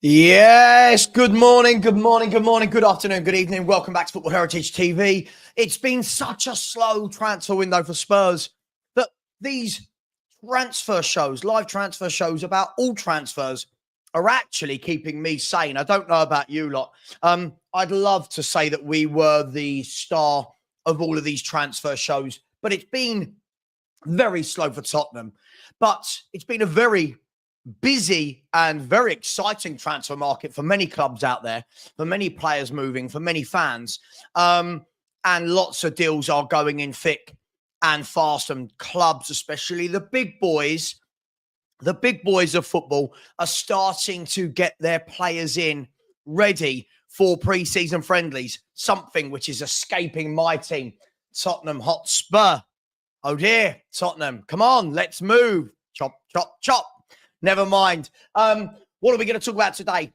Yes, good morning, good afternoon, good evening. Welcome back to Football Heritage TV. It's been such a slow transfer window for Spurs that these transfer shows, live transfer shows about all transfers are actually keeping me sane. I don't know about you lot. I'd love to say that we were the star of all of these transfer shows, but it's been very slow for Tottenham. But it's been a very busy and very exciting transfer market for many clubs out there, for many players moving, for many fans. And lots of deals are going in thick and fast, and clubs, especially the big boys of football, are starting to get their players in ready for pre-season friendlies, something which is escaping my team, Tottenham Hotspur. Oh dear, Tottenham, come on, let's move. Chop, chop, chop. Never mind. What are we going to talk about today?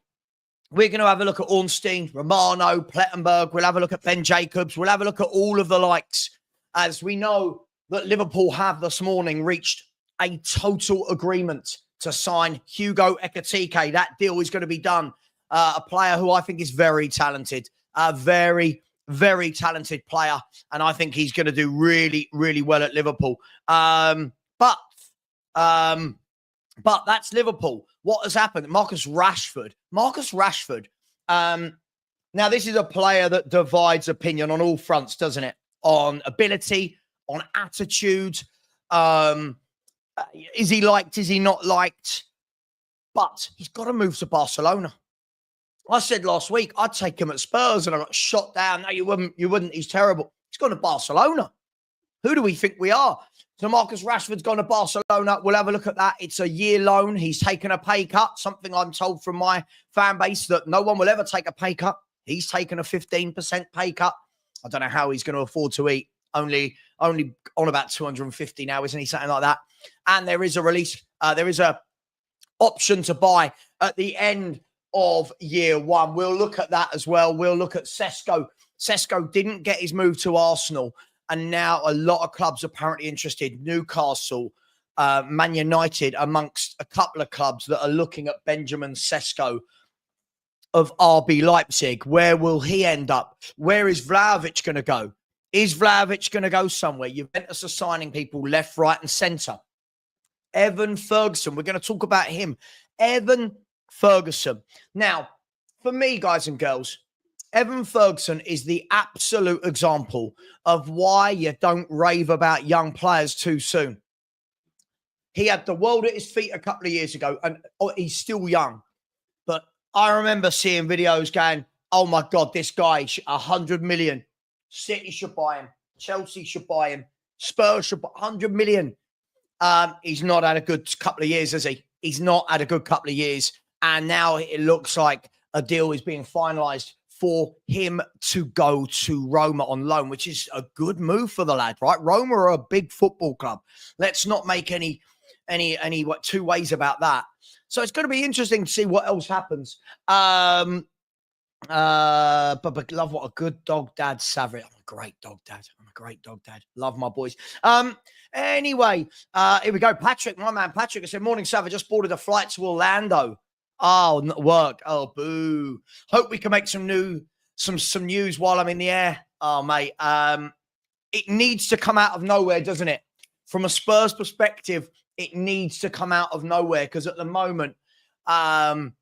We're going to have a look at Ornstein, Romano, Plettenberg. We'll have a look at Ben Jacobs. We'll have a look at all of the likes, as we know that Liverpool have this morning reached a total agreement to sign Hugo Ekitike. That deal is going to be done. A player who I think is very talented, a very, very talented player. And I think he's going to do really, really well at Liverpool. But that's Liverpool. What has happened? Marcus Rashford. Now, this is a player that divides opinion on all fronts, doesn't it? On ability, on attitude. Is he liked? Is he not liked? But he's got to move to Barcelona. I said last week, I'd take him at Spurs, and I got shot down. No, you wouldn't. He's terrible. He's gone to Barcelona. Who do we think we are? So Marcus Rashford's gone to Barcelona. We'll have a look at that. It's a year loan. He's taken a pay cut, something I'm told from my fan base that no one will ever take a pay cut. He's taken a 15% pay cut. I don't know how he's going to afford to eat. Only on about 250 now, isn't he? Something like that. And there is a release. There is a option to buy at the end of year one. We'll look at that as well. We'll look at Sesko. Sesko didn't get his move to Arsenal. And now a lot of clubs are apparently interested. Newcastle, Man United, amongst a couple of clubs that are looking at Benjamin Sesko of RB Leipzig. Where will he end up? Where is Vlahovic going to go? Is Vlahovic going to go somewhere? Juventus are signing people left, right and centre. Evan Ferguson, we're going to talk about him. Evan Ferguson. Now, for me, guys and girls, Evan Ferguson is the absolute example of why you don't rave about young players too soon. He had the world at his feet a couple of years ago, and he's still young. But I remember seeing videos going, oh my God, this guy, 100 million. City should buy him. Chelsea should buy him. Spurs should buy 100 million. He's not had a good couple of years, has he? He's not had a good couple of years. And now it looks like a deal is being finalised for him to go to Roma on loan, which is a good move for the lad, right? Roma are a big football club. Let's not make any two ways about that. So it's going to be interesting to see what else happens. But love what a good dog dad, Savva. I'm a great dog dad. Love my boys. Anyway, here we go. Patrick, my man Patrick, I said, morning, Savva. Just boarded a flight to Orlando. Oh, not work. Oh, boo. Hope we can make some news while I'm in the air. Oh, mate. It needs to come out of nowhere, doesn't it? From a Spurs perspective, it needs to come out of nowhere because at the moment, one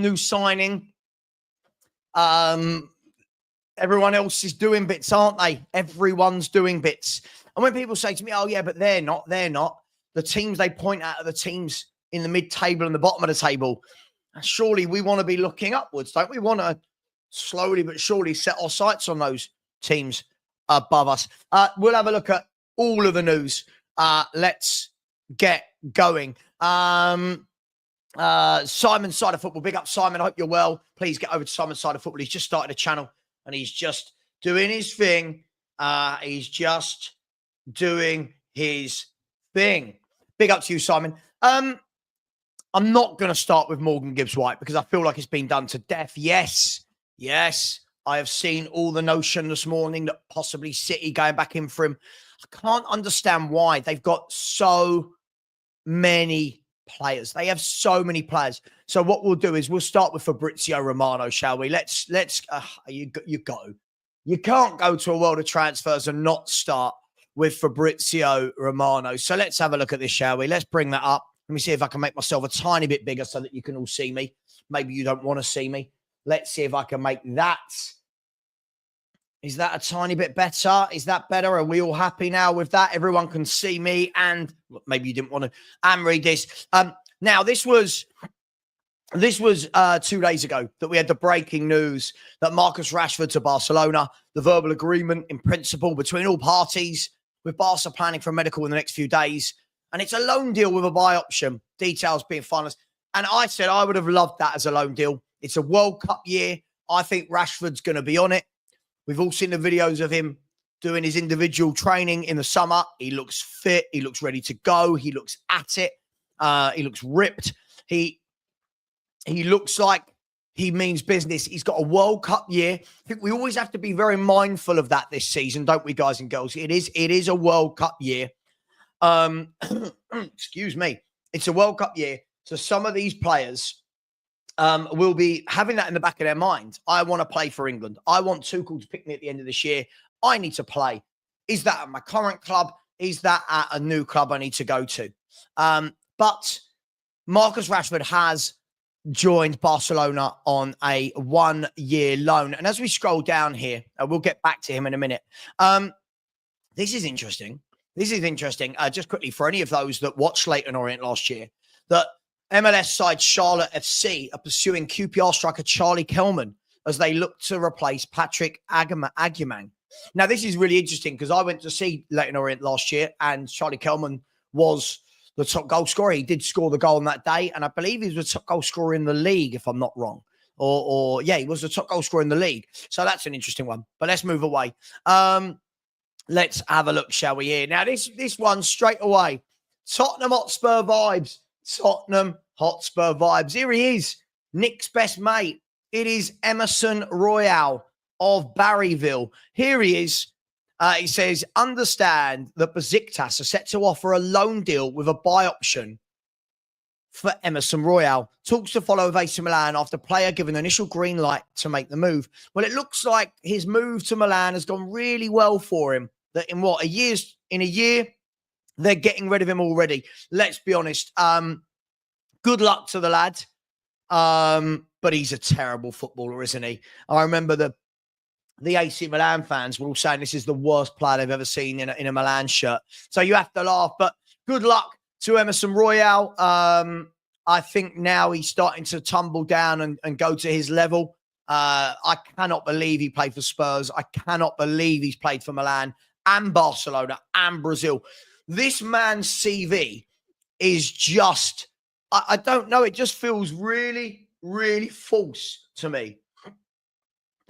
new signing, everyone else is doing bits, aren't they? Everyone's doing bits. And when people say to me, oh, yeah, but they're not. The teams they point at are the teams in the mid-table and the bottom of the table. And surely we want to be looking upwards, don't we? Want to slowly but surely set our sights on those teams above us. We'll have a look at all of the news. Let's get going. Simon Side of Football. Big up, Simon. I hope you're well. Please get over to Simon Side of Football. He's just started a channel and he's just doing his thing. He's just doing his thing. Big up to you, Simon. I'm not going to start with Morgan Gibbs-White because I feel like it's been done to death. Yes, I have seen all the notion this morning that possibly City going back in for him. I can't understand why. They've got so many players. They have so many players. So what we'll do is we'll start with Fabrizio Romano, shall we? You go. You can't go to a world of transfers and not start with Fabrizio Romano. So let's have a look at this, shall we? Let's bring that up. Let me see if I can make myself a tiny bit bigger so that you can all see me. Maybe you don't want to see me. Let's see if I can make that. Is that a tiny bit better? Is that better? Are we all happy now with that? Everyone can see me, and maybe you didn't want to read this. Now, this was 2 days ago that we had the breaking news that Marcus Rashford to Barcelona, the verbal agreement in principle between all parties, with Barca planning for a medical in the next few days. And it's a loan deal with a buy option, details being finalized. And I said I would have loved that as a loan deal. It's a World Cup year. I think Rashford's going to be on it. We've all seen the videos of him doing his individual training in the summer. He looks fit. He looks ready to go. He looks at it. He looks ripped. He looks like he means business. He's got a World Cup year. I think we always have to be very mindful of that this season, don't we, guys and girls? It is a World Cup year. Excuse me. It's a World Cup year. So some of these players will be having that in the back of their mind. I want to play for England. I want Tuchel to pick me at the end of this year. I need to play. Is that at my current club? Is that at a new club I need to go to? But Marcus Rashford has joined Barcelona on a 1-year loan. And as we scroll down here, we'll get back to him in a minute. This is interesting. Just quickly, for any of those that watched Leyton Orient last year, that MLS side Charlotte FC are pursuing QPR striker Charlie Kelman as they look to replace Patrick Aguiman. Now, this is really interesting because I went to see Leyton Orient last year and Charlie Kelman was the top goal scorer. He did score the goal on that day, and I believe he was the top goal scorer in the league, if I'm not wrong. Yeah, he was the top goal scorer in the league. So that's an interesting one. But let's move away. Let's have a look, shall we? Here now, this one straight away. Tottenham Hotspur vibes. Tottenham Hotspur vibes. Here he is, Nick's best mate. It is Emerson Royal of Barryville. Here he is. He says, understand that Besiktas are set to offer a loan deal with a buy option for Emerson Royal. Talks to follow with AC Milan after player given initial green light to make the move. Well, it looks like his move to Milan has gone really well for him. That in a year, they're getting rid of him already. Let's be honest. Good luck to the lad. But he's a terrible footballer, isn't he? I remember the AC Milan fans were all saying this is the worst player they've ever seen in a Milan shirt. So you have to laugh. But good luck to Emerson Royal. I think now he's starting to tumble down and go to his level. I cannot believe he played for Spurs. I cannot believe he's played for Milan and Barcelona and Brazil. This man's CV is just, I don't know, it just feels really, really false to me.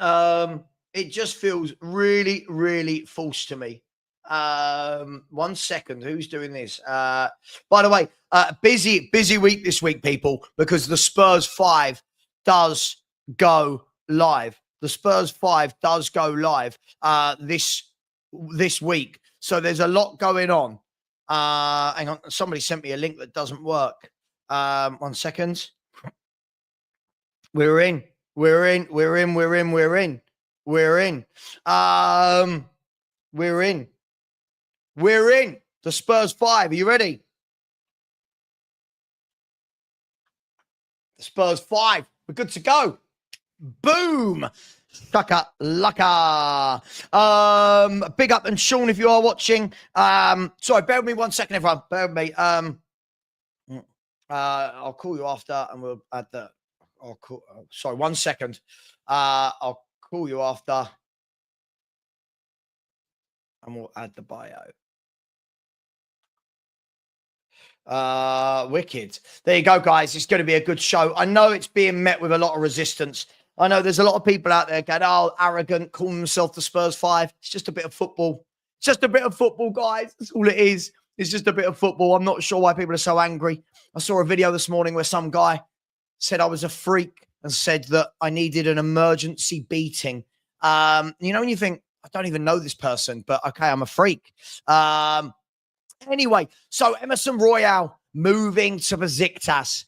It just feels really, really false to me. 1 second. Who's doing this? By the way, busy week this week, people, because the Spurs 5 does go live. The Spurs 5 does go live this week. So there's a lot going on. Hang on. Somebody sent me a link that doesn't work. 1 second. We're in. The Spurs 5. Are you ready? The Spurs 5. We're good to go. Boom. Shaka laka. Big up and Sean if you are watching. Sorry, bear with me 1 second, everyone. Bear with me. I'll call you after and we'll add the sorry, 1 second. I'll call you after and we'll add the bio. Wicked. There you go, guys. It's going to be a good show. I know it's being met with a lot of resistance. I know there's a lot of people out there going, oh, arrogant, calling themselves the Spurs 5. It's just a bit of football. It's just a bit of football, guys. That's all it is. It's just a bit of football. I'm not sure why people are so angry. I saw a video this morning where some guy said I was a freak and said that I needed an emergency beating. When you think, I don't even know this person, but okay, I'm a freak. Anyway, so Emerson Royal moving to Besiktas.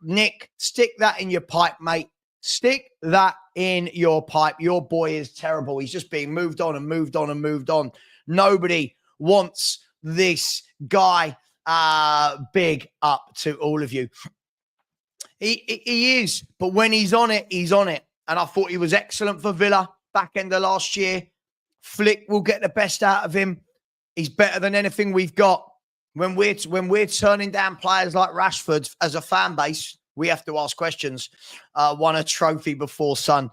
Nick, stick that in your pipe, mate. Stick that in your pipe. Your boy is terrible. He's just being moved on and moved on and moved on. Nobody wants this guy. Big up to all of you. He is, but when he's on it, he's on it. And I thought he was excellent for Villa back end of last year. Flick will get the best out of him. He's better than anything we've got. When we're turning down players like Rashford as a fan base, we have to ask questions. Won a trophy before, son.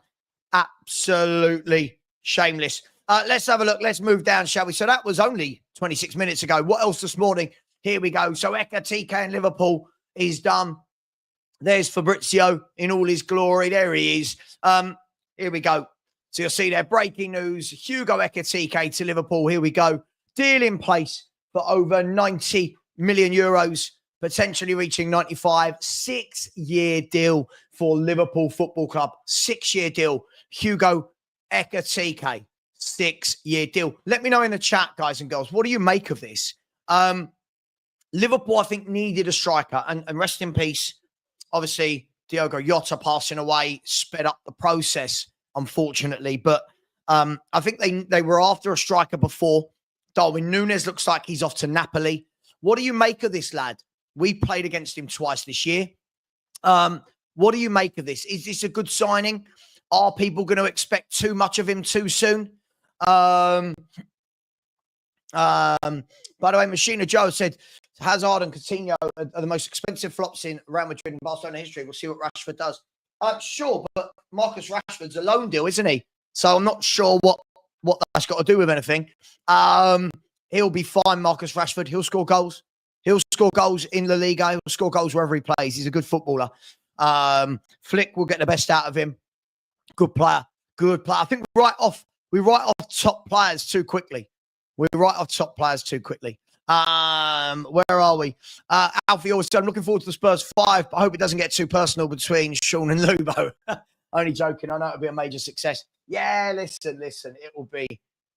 Absolutely shameless. Let's have a look. Let's move down, shall we? So that was only 26 minutes ago. What else this morning? Here we go. So Ekitike in Liverpool is done. There's Fabrizio in all his glory. There he is. Here we go. So you'll see there, breaking news. Hugo Ekitike to Liverpool. Here we go. Deal in place for over 90 million euros, potentially reaching 95. 6-year deal for Liverpool Football Club. 6-year deal. Hugo Ekitike. 6-year deal. Let me know in the chat, guys and girls. What do you make of this? Liverpool, I think, needed a striker. And rest in peace, obviously, Diogo Jota passing away sped up the process, unfortunately. But I think they were after a striker before. Darwin Núñez looks like he's off to Napoli. What do you make of this lad? We played against him twice this year. What do you make of this? Is this a good signing? Are people going to expect too much of him too soon? By the way, Machina Joe said Hazard and Coutinho are the most expensive flops in Real Madrid and Barcelona history. We'll see what Rashford does. Sure, but Marcus Rashford's a loan deal, isn't he? So I'm not sure what that's got to do with anything. He'll be fine, Marcus Rashford. He'll score goals. He'll score goals in La Liga. He'll score goals wherever he plays. He's a good footballer. Flick will get the best out of him. Good player. Good player. I think we write off top players too quickly. Where are we? Alfie always said, I'm looking forward to the Spurs 5, but I hope it doesn't get too personal between Sean and Lubo. Only joking. I know it'll be a major success. Yeah, listen.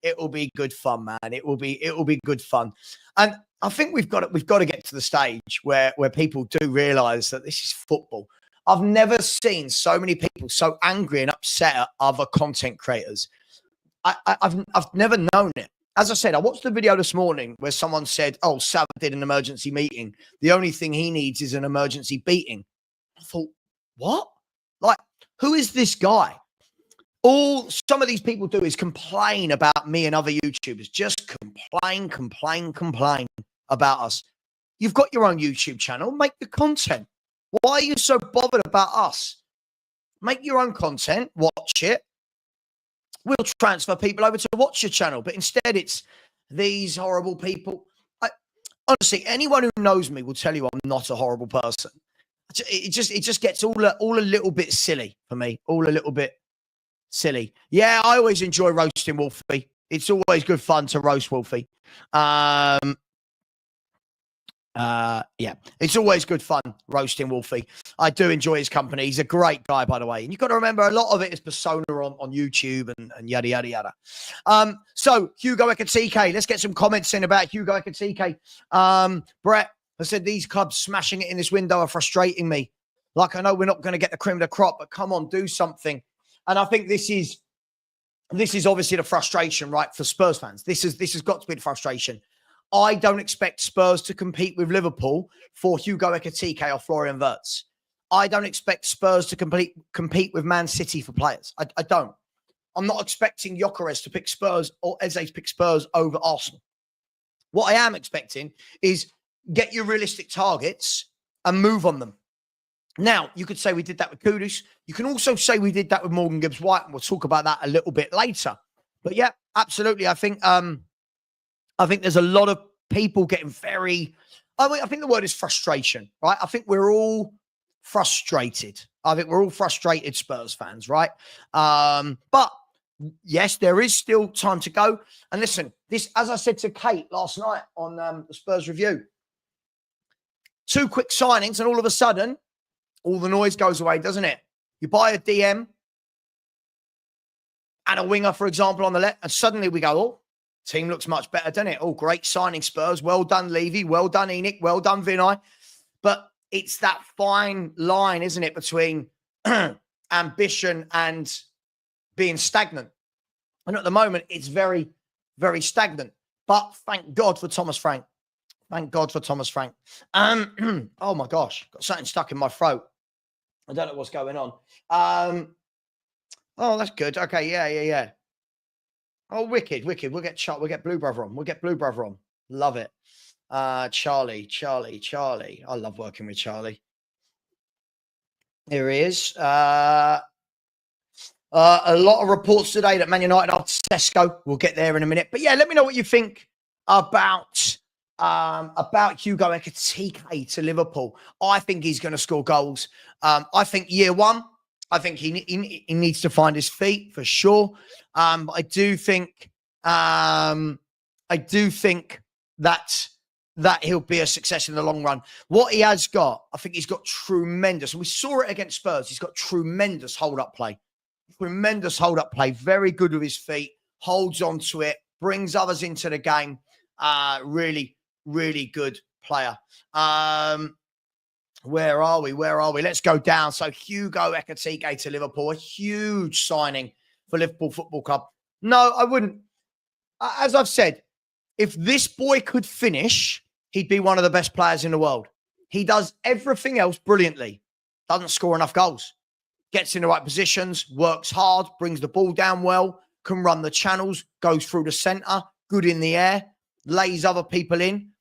It will be good fun, man. It will be good fun. And I think we've got to get to the stage where people do realise that this is football. I've never seen so many people so angry and upset at other content creators. I've never known it. As I said, I watched the video this morning where someone said, oh, Savva did an emergency meeting. The only thing he needs is an emergency beating. I thought, what? Like, who is this guy? All some of these people do is complain about me and other YouTubers. Just complain about us. You've got your own YouTube channel. Make the content. Why are you so bothered about us? Make your own content. Watch it. We'll transfer people over to watch your channel. But instead, it's these horrible people. Honestly, anyone who knows me will tell you I'm not a horrible person. It just gets all a little bit silly for me. All a little bit silly. Yeah, I always enjoy roasting Wolfie. It's always good fun to roast Wolfie. Yeah, it's always good fun roasting Wolfie. I do enjoy his company. He's a great guy, by the way. And you've got to remember, a lot of it is persona on YouTube and yada, yada, yada. So, Hugo Ekitike. Let's get some comments in about Hugo Ekitike. Brett has said, these clubs smashing it in this window are frustrating me. Like, I know we're not going to get the cream of the crop, but come on, do something. And I think this is obviously the frustration, right, for Spurs fans. This has got to be the frustration. I don't expect Spurs to compete with Liverpool for Hugo Ekitike or Florian Wirtz. I don't expect Spurs to compete with Man City for players. I don't. I'm not expecting Gyökeres to pick Spurs or Eze to pick Spurs over Arsenal. What I am expecting is get your realistic targets and move on them. Now, you could say we did that with Kudus. You can also say we did that with Morgan Gibbs-White, and we'll talk about that a little bit later. But yeah, absolutely. I think there's a lot of people getting very... I think the word is frustration, right? I think we're all frustrated. I think we're all frustrated Spurs fans, right? But yes, there is still time to go. And listen, this, as I said to Kate last night on the Spurs review, 2 quick signings and all of a sudden, all the noise goes away, doesn't it? You buy a DM and a winger, for example, on the left, and suddenly we go, oh, team looks much better, doesn't it? Oh, great signing, Spurs. Well done, Levy. Well done, Enoch. Well done, Vinay. But it's that fine line, isn't it, between ambition and being stagnant. And at the moment, it's very, very stagnant. But thank God for Thomas Frank. Thank God for Thomas Frank. Oh, my gosh. Got something stuck in my throat. I don't know what's going on. Oh, that's good. Okay, yeah. Oh, wicked. We'll get Blue Brother on. Love it. Charlie. I love working with Charlie. Here he is. A lot of reports today that Man United are Sesko. We'll get there in a minute. But yeah, let me know what you think about Hugo Ekitike to Liverpool. I think he's going to score goals. I think year one, I think he needs to find his feet for sure. I do think that he'll be a success in the long run. What he has got, I think he's got tremendous, and we saw it against Spurs. He's got tremendous hold-up play. Very good with his feet, holds on to it, brings others into the game. Really, really good player. Where are we? Let's go down. So Hugo Ekitike to Liverpool, a huge signing for Liverpool Football Club. No, I wouldn't. As I've said, if this boy could finish, he'd be one of the best players in the world. He does everything else brilliantly. Doesn't score enough goals. Gets in the right positions, works hard, brings the ball down well, can run the channels, goes through the centre, good in the air, lays other people in.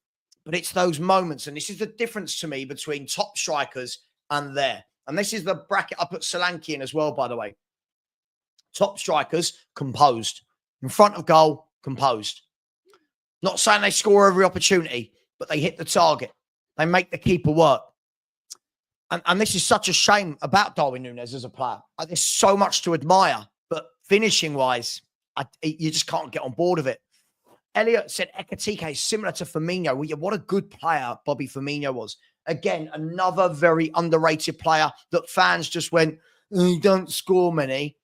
But it's those moments, and this is the difference to me between top strikers and there. And this is the bracket I put Solanke in as well, by the way. Top strikers, composed. In front of goal, composed. Not saying they score every opportunity, but they hit the target. They make the keeper work. And this is such a shame about Darwin Núñez as a player. There's so much to admire, but finishing-wise, you just can't get on board with it. Elliot said Ekitike is similar to Firmino. Well, what a good player Bobby Firmino was. Again, another very underrated player that fans just went, he don't score many.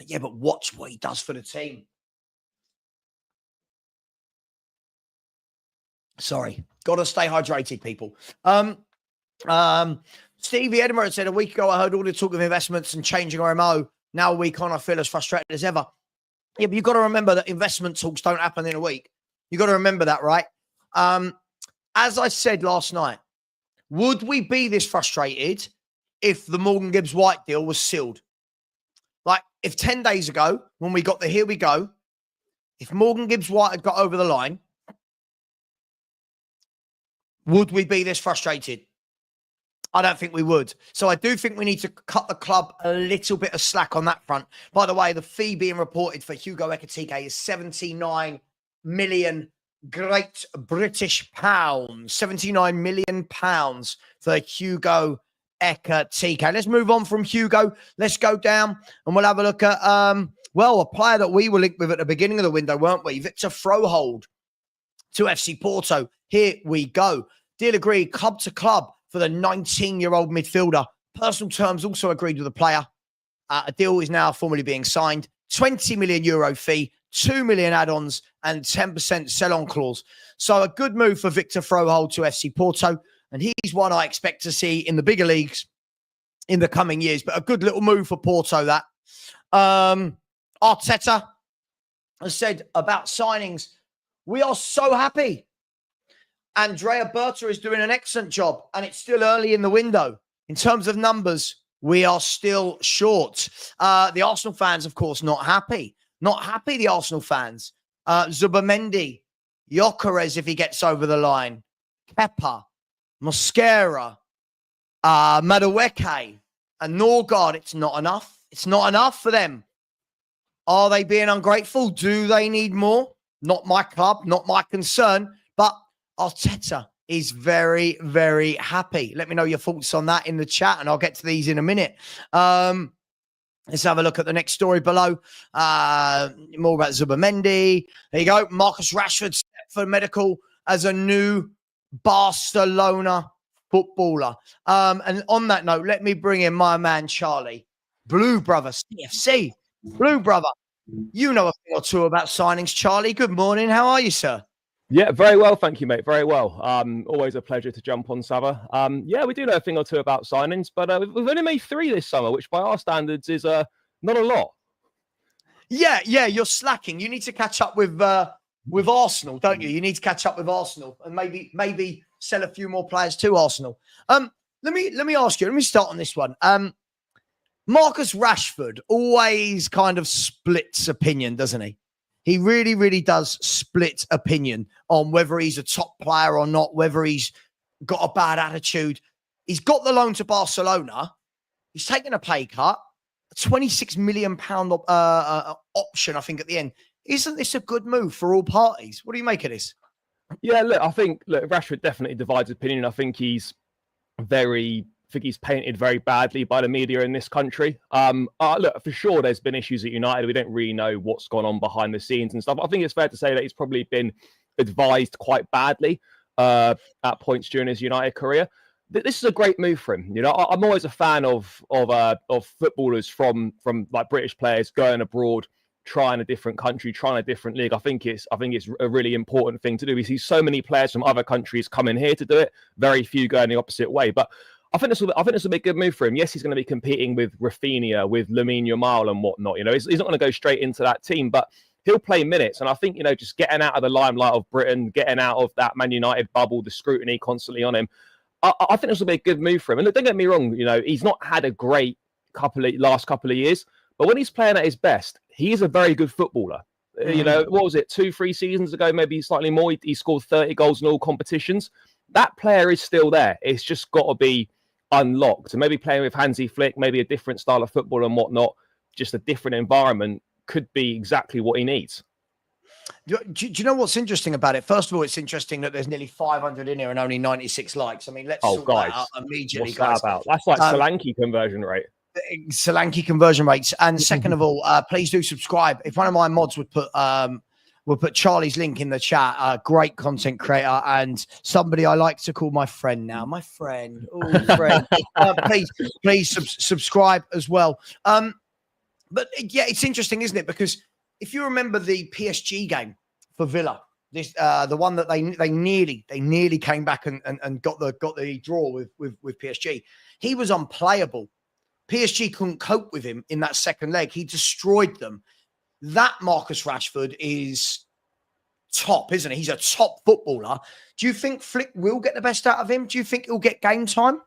Yeah, but watch what he does for the team. Sorry. Got to stay hydrated, people. Stevie Edinburgh said a week ago, I heard all the talk of investments and changing RMO. Now a week on, I feel as frustrated as ever. Yeah, but you've got to remember that investment talks don't happen in a week. You've got to remember that, right? As I said last night, would we be this frustrated if the Morgan Gibbs White deal was sealed? Like, if 10 days ago, when we got the here we go, if Morgan Gibbs White had got over the line, would we be this frustrated? I don't think we would. So I do think we need to cut the club a little bit of slack on that front. By the way, the fee being reported for Hugo Ekitike is 79 million Great British pounds. 79 million pounds for Hugo Ekitike. Let's move on from Hugo. Let's go down and we'll have a look at, a player that we were linked with at the beginning of the window, weren't we? Victor Froholt to FC Porto. Here we go. Deal agreed, club to club for the 19-year-old midfielder. Personal terms also agreed with the player. A deal is now formally being signed. 20 million euro fee, 2 million add-ons, and 10% sell-on clause. So a good move for Victor Froholt to FC Porto. And he's one I expect to see in the bigger leagues in the coming years. But a good little move for Porto, that. Arteta has said about signings, we are so happy. Andrea Berta is doing an excellent job, and it's still early in the window. In terms of numbers, we are still short. The Arsenal fans, of course, not happy. Not happy, the Arsenal fans. Zubamendi, Gyökeres if he gets over the line, Kepa, Mosquera, Madueke, and Norgard. It's not enough. It's not enough for them. Are they being ungrateful? Do they need more? Not my club, not my concern, but Arteta is very, very happy. Let me know your thoughts on that in the chat, and I'll get to these in a minute. Let's have a look at the next story below. More about Zubamendi. There you go. Marcus Rashford set for medical as a new Barcelona footballer. And on that note, let me bring in my man, Charlie. Blue Brother, thfc. Blue Brother. You know a thing or two about signings, Charlie. Good morning. How are you, sir? Yeah, very well, thank you, mate. Very well. Always a pleasure to jump on, Savva. Yeah, we do know a thing or two about signings, but we've only made 3 this summer, which by our standards is not a lot. Yeah, you're slacking. You need to catch up with Arsenal, don't you? You need to catch up with Arsenal and maybe sell a few more players to Arsenal. Let me ask you. Let me start on this one. Marcus Rashford always kind of splits opinion, doesn't he? He really, really does split opinion on whether he's a top player or not, whether he's got a bad attitude. He's got the loan to Barcelona. He's taken a pay cut, a £26 million option, I think, at the end. Isn't this a good move for all parties? What do you make of this? Yeah, look, I think Rashford definitely divides opinion. I think he's painted very badly by the media in this country. Look, for sure, there's been issues at United. We don't really know what's gone on behind the scenes and stuff. I think it's fair to say that he's probably been advised quite badly at points during his United career. This is a great move for him. You know, I'm always a fan of footballers from like British players going abroad, trying a different country, trying a different league. I think it's a really important thing to do. We see so many players from other countries coming here to do it. Very few going the opposite way, but I think this will be a good move for him. Yes, he's going to be competing with Rafinha, with Lamine Yamal and whatnot. You know, he's not going to go straight into that team, but he'll play minutes. And I think, you know, just getting out of the limelight of Britain, getting out of that Man United bubble, the scrutiny constantly on him, I think this will be a good move for him. And look, don't get me wrong, you know, he's not had a great last couple of years, but when he's playing at his best, he is a very good footballer. You know, what was it, 2-3 seasons ago, maybe slightly more, he scored 30 goals in all competitions. That player is still there. It's just got to be unlocked. And maybe playing with Hansi Flick, maybe a different style of football and whatnot, just a different environment could be exactly what he needs. Do you know what's interesting about it? First of all, it's interesting that there's nearly 500 in here and only 96 likes. I mean, let's sort that out immediately, what's guys. That about? That's like Solanke conversion rate. Solanke conversion rates. And second of all, please do subscribe. If one of my mods would put Charlie's link in the chat, great content creator and somebody I like to call my friend now. My friend. Oh, friend. Please subscribe as well. But yeah, it's interesting, isn't it? Because if you remember the PSG game for Villa, this the one that they nearly came back and got the draw with PSG. He was unplayable. PSG couldn't cope with him in that second leg. He destroyed them. That Marcus Rashford is top, isn't he? He's a top footballer. Do you think Flick will get the best out of him? Do you think he'll get game time?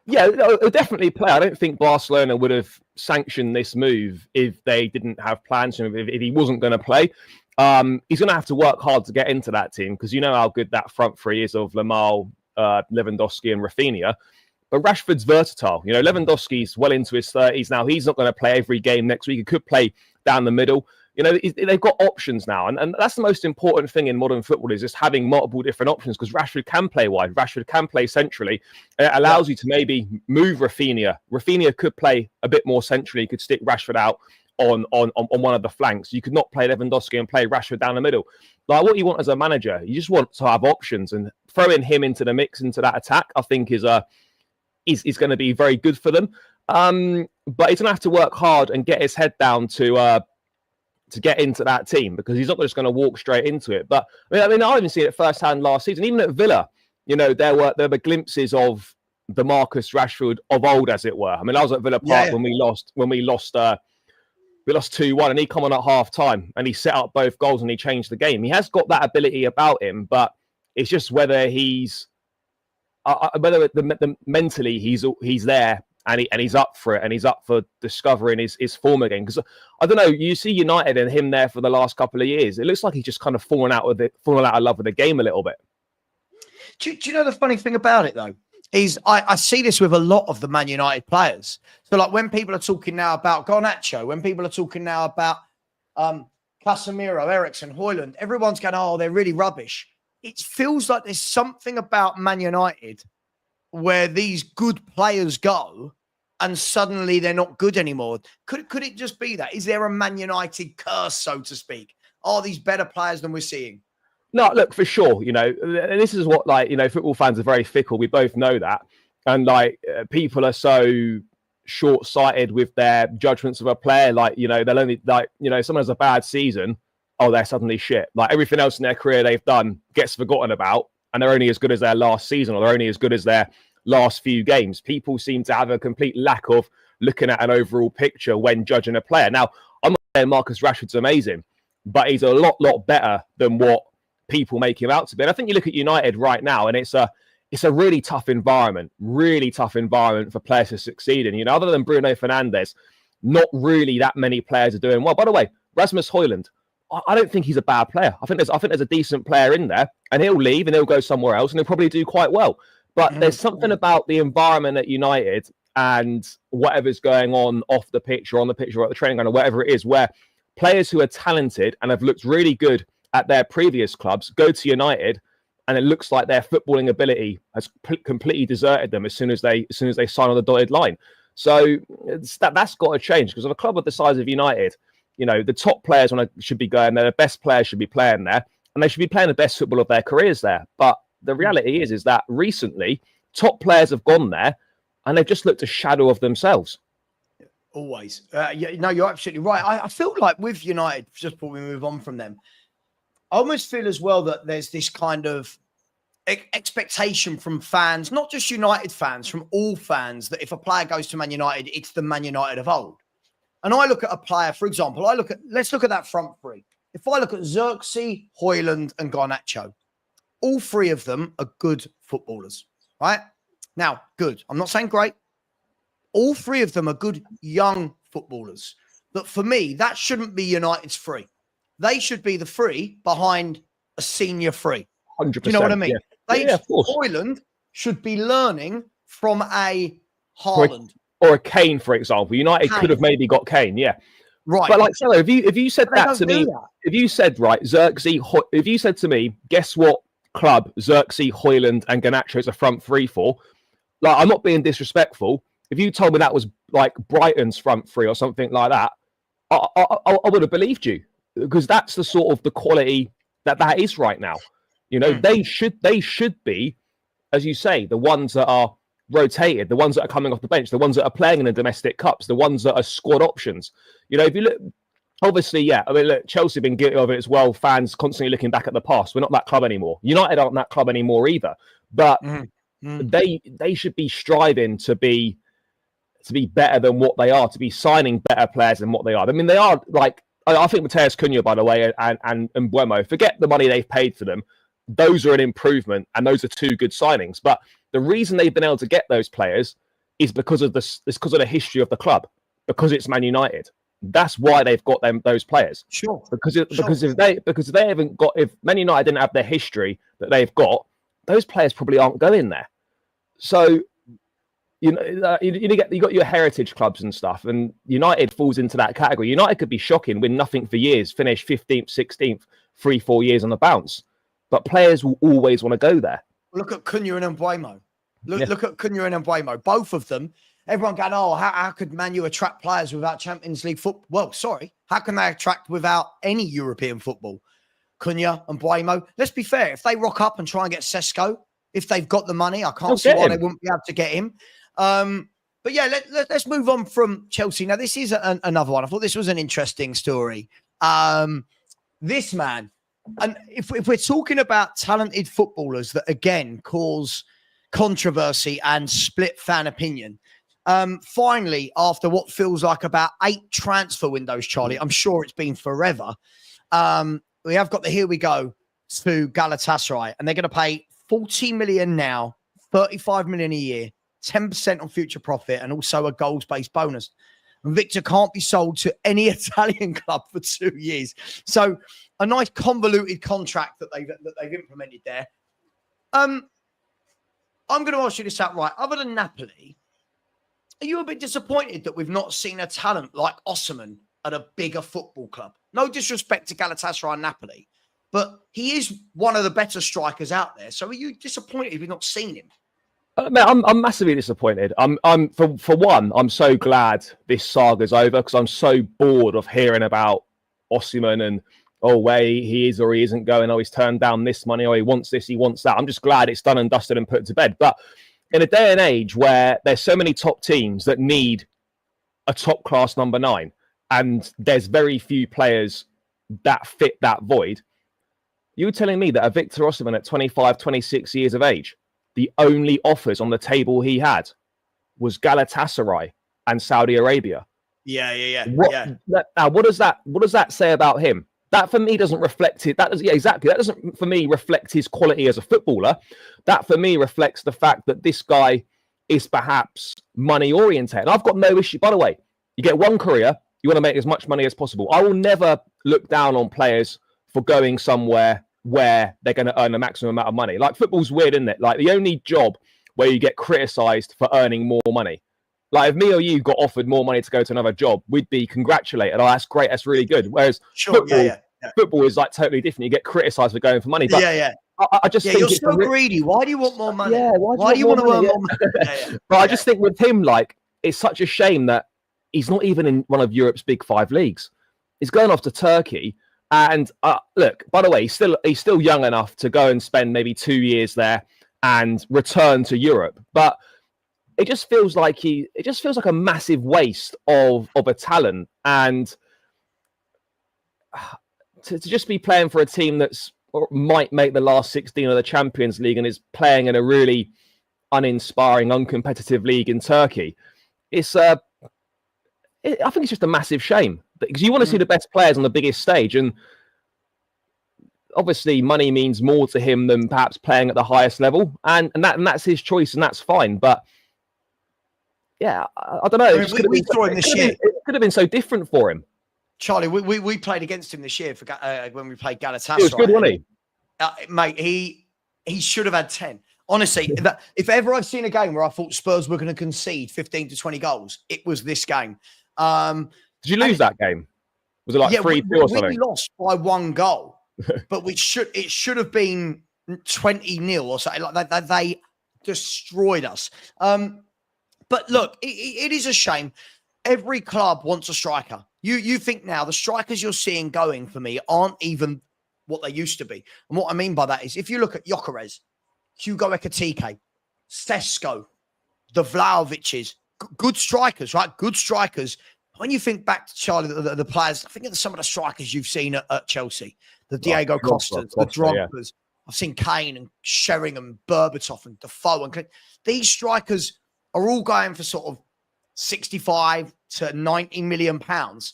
Yeah, he'll definitely play. I don't think Barcelona would have sanctioned this move if they didn't have plans for him, if he wasn't going to play. He's going to have to work hard to get into that team because you know how good that front three is of Lamar, Lewandowski and Rafinha. But Rashford's versatile. You know, Lewandowski's well into his 30s now. He's not going to play every game next week. He could play down the middle. You know, they've got options now. And that's the most important thing in modern football is just having multiple different options because Rashford can play wide. Rashford can play centrally. It allows you to maybe move Rafinha. Rafinha could play a bit more centrally. You could stick Rashford out on one of the flanks. You could not play Lewandowski and play Rashford down the middle. Like what you want as a manager, you just want to have options and throwing him into the mix, into that attack, I think is going to be very good for them. But he's going to have to work hard and get his head down to get into that team because he's not just going to walk straight into it. But I mean, I even seen it firsthand last season. Even at Villa, you know, there were glimpses of the Marcus Rashford of old, as it were. I mean, I was at Villa Park when we lost 2-1, and he come on at half time and he set up both goals and he changed the game. He has got that ability about him, but it's just whether he's mentally he's there and he's up for it and he's up for discovering his form again. Because I don't know, you see United and him there for the last couple of years. It looks like he's just kind of fallen out of love with the game a little bit. Do you know the funny thing about it though? Is I see this with a lot of the Man United players. So like when people are talking now about Garnacho, when people are talking now about Casemiro, Eriksen, Højlund, everyone's going, oh, they're really rubbish. It feels like there's something about Man United where these good players go and suddenly they're not good anymore. Could it just be that? Is there a Man United curse, so to speak? Are these better players than we're seeing? No, look, for sure. You know, and this is what, like, you know, football fans are very fickle. We both know that. And like people are so short-sighted with their judgments of a player. Like, you know, they'll only, like, you know, someone has a bad season, oh, they're suddenly shit. Like everything else in their career they've done gets forgotten about, and they're only as good as their last season, or they're only as good as their last few games. People seem to have a complete lack of looking at an overall picture when judging a player. Now, I'm not saying Marcus Rashford's amazing, but he's a lot better than what people make him out to be. And I think you look at United right now, and it's a really tough environment for players to succeed in. You know, other than Bruno Fernandes, not really that many players are doing well. By the way, Rasmus Højlund, I don't think he's a bad player. I think there's a decent player in there, and he'll leave and he'll go somewhere else and he'll probably do quite well. But there's something about the environment at United and whatever's going on off the pitch or on the pitch or at the training ground or whatever it is, where players who are talented and have looked really good at their previous clubs go to United, and it looks like their footballing ability has completely deserted them as soon as they sign on the dotted line. So that's got to change, because of a club of the size of United, you know, the top players should be going there, the best players should be playing there, and they should be playing the best football of their careers there. But the reality is that recently top players have gone there and they've just looked a shadow of themselves. Always. No, you're absolutely right. I feel like with United, just before we move on from them, I almost feel as well that there's this kind of expectation from fans, not just United fans, from all fans, that if a player goes to Man United, it's the Man United of old. And I look at a player, for example, let's look at that front three. If I look at Xerxes, Højlund and Garnacho, all three of them are good footballers, right? Now, good. I'm not saying great. All three of them are good young footballers. But for me, that shouldn't be United's three. They should be the three behind a senior three. 100%. Do you know what I mean? Yeah, of course. Højlund should be learning from a Haaland. Or a Kane, for example. United could have maybe got Kane, yeah. Right. But like, Sally, if you said that to me, if you said, right, Xerxes, if you said to me, guess what club Xerxes, Højlund and Garnacho is a front three for, like, I'm not being disrespectful. If you told me that was like Brighton's front three or something like that, I would have believed you, because that's the sort of the quality that is right now. You know, they should be, as you say, the ones that are rotated, the ones that are coming off the bench, the ones that are playing in the domestic cups, the ones that are squad options. You know, if you look, obviously, yeah, I mean, look, Chelsea have been guilty of it as well. Fans constantly looking back at the past. We're not that club anymore. United aren't that club anymore either. But they should be striving to be better than what they are, to be signing better players than what they are. I mean, they are like, I think Matheus Cunha, by the way, and Mbeumo, forget the money they've paid for them. Those are an improvement, and those are two good signings. But the reason they've been able to get those players is because of the history of the club, because it's Man United. That's why they've got those players. Sure. Because if Man United didn't have their history that they've got, those players probably aren't going there. So you got your heritage clubs and stuff, and United falls into that category. United could be shocking, win nothing for years, finish 15th, 16th, 3-4 years on the bounce. But players will always want to go there. Look at Cunha and Mbeumo. Look at Cunha and Mbeumo. Both of them. Everyone going, oh, how could Man U attract players without Champions League football? Well, sorry. How can they attract without any European football? Cunha and Mbeumo. Let's be fair. If they rock up and try and get Sesko, if they've got the money, I can't see why they wouldn't be able to get him. But yeah, let's move on from Chelsea. Now, this is another one. I thought this was an interesting story. This man, and if we're talking about talented footballers that, again, cause controversy and split fan opinion, finally, after what feels like about 8 transfer windows, Charlie, I'm sure it's been forever, we have got the here we go to Galatasaray, and they're going to pay 40 million now, 35 million a year, 10% on future profit, and also a goals-based bonus. And Victor can't be sold to any Italian club for 2 years. So a nice convoluted contract that they've implemented there. I'm going to ask you this outright. Other than Napoli, are you a bit disappointed that we've not seen a talent like Osimhen at a bigger football club? No disrespect to Galatasaray and Napoli, but he is one of the better strikers out there. So are you disappointed we've not seen him? I'm massively disappointed. For one, I'm so glad this saga's over, because I'm so bored of hearing about Osimhen and where he is or he isn't going. He's turned down this money, he wants this, he wants that. I'm just glad it's done and dusted and put to bed. But in a day and age where there's so many top teams that need a top class number 9, and there's very few players that fit that void. You're telling me that a Victor Osimhen at 25, 26 years of age, the only offers on the table he had was Galatasaray and Saudi Arabia. Yeah. Now, what does that say about him? That for me doesn't reflect it. That doesn't for me reflect his quality as a footballer. That for me reflects the fact that this guy is perhaps money oriented. I've got no issue. By the way, you get one career, you want to make as much money as possible. I will never look down on players for going somewhere where they're going to earn the maximum amount of money. Like, football's weird, isn't it? Like, the only job where you get criticised for earning more money. Like, if me or you got offered more money to go to another job, we'd be congratulated. Oh, that's great. That's really good. Whereas football is like totally different. You get criticised for going for money. But I just think you're so greedy. Why do you want more money? Yeah, why do you want to earn more money? But I just think with him, like, it's such a shame that he's not even in one of Europe's big 5 leagues. He's going off to Turkey. And look, by the way, he's still young enough to go and spend maybe 2 years there and return to Europe. But it just feels like a massive waste of a talent. And to just be playing for a team that's might make the last 16 of the Champions League and is playing in a really uninspiring, uncompetitive league in Turkey, I think it's just a massive shame, because you want to see the best players on the biggest stage, and obviously money means more to him than perhaps playing at the highest level, and that's his choice, and that's fine. But yeah, I don't know. It could have been so different for him. Charlie, we played against him this year for when we played Galatasaray. It was good, wasn't he? Mate, he should have had 10. Honestly, if ever I've seen a game where I thought Spurs were going to concede 15 to 20 goals, it was this game. Did you lose that game? Was it like 3-2 or something? We lost by 1 goal, but it should have been 20-0 or something. Like they destroyed us. But look, it is a shame. Every club wants a striker. You think now the strikers you're seeing going for me aren't even what they used to be. And what I mean by that is, if you look at Gyökeres, Hugo Ekitike, Sesko, the Vlahovic's, good strikers, right? Good strikers. When you think back to Charlie, the players, think of some of the strikers you've seen at Chelsea, the Diego Costas, the Drogba's. Yeah. I've seen Kane and Sheringham, Berbatov and Defoe. And these strikers are all going for sort of 65 to 90 million pounds.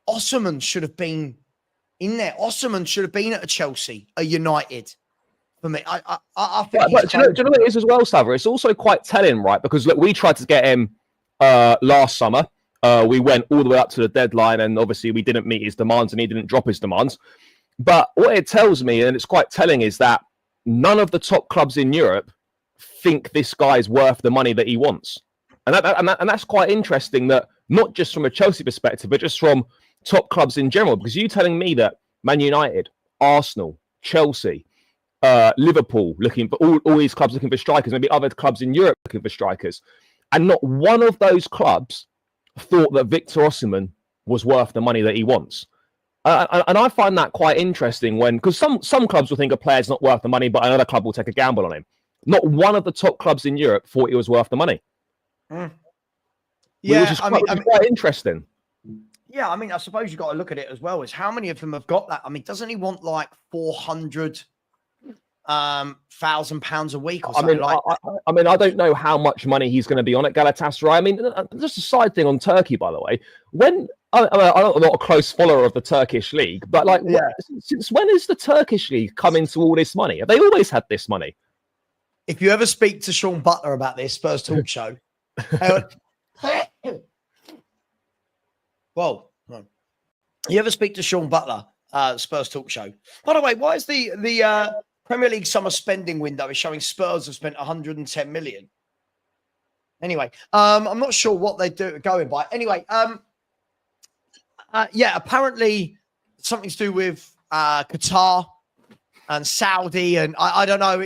Osimhen should have been in there. Osimhen should have been at a Chelsea, a United. For me, I think. But do you know what it is as well, Savva? It's also quite telling, right? Because look, we tried to get him last summer. We went all the way up to the deadline, and obviously we didn't meet his demands, and he didn't drop his demands. But what it tells me, and it's quite telling, is that none of the top clubs in Europe think this guy's worth the money that he wants. And that's quite interesting, that not just from a Chelsea perspective, but just from top clubs in general. Because you telling me that Man United, Arsenal, Chelsea, Liverpool, looking for all these clubs looking for strikers, maybe other clubs in Europe looking for strikers, and not one of those clubs thought that Victor Osimhen was worth the money that he wants. And I find that quite interesting, because some clubs will think a player's not worth the money, but another club will take a gamble on him. Not one of the top clubs in Europe thought he was worth the money. Yeah, which is quite interesting. Yeah, I mean, I suppose you've got to look at it as well, is how many of them have got that? I mean, doesn't he want like £400,000 a week or something like that? I mean, I don't know how much money he's going to be on at Galatasaray. I mean, just a side thing on Turkey, by the way. I'm not a close follower of the Turkish league, but like, since when has the Turkish league come into all this money? Have they always had this money? If you ever speak to Sean Butler about this Spurs talk show, well, no. You ever speak to Sean Butler, Spurs talk show? By the way, why is the Premier League summer spending window is showing Spurs have spent 110 million? Anyway, I'm not sure what they do going by. Anyway, yeah, apparently something to do with Qatar and Saudi, and I don't know.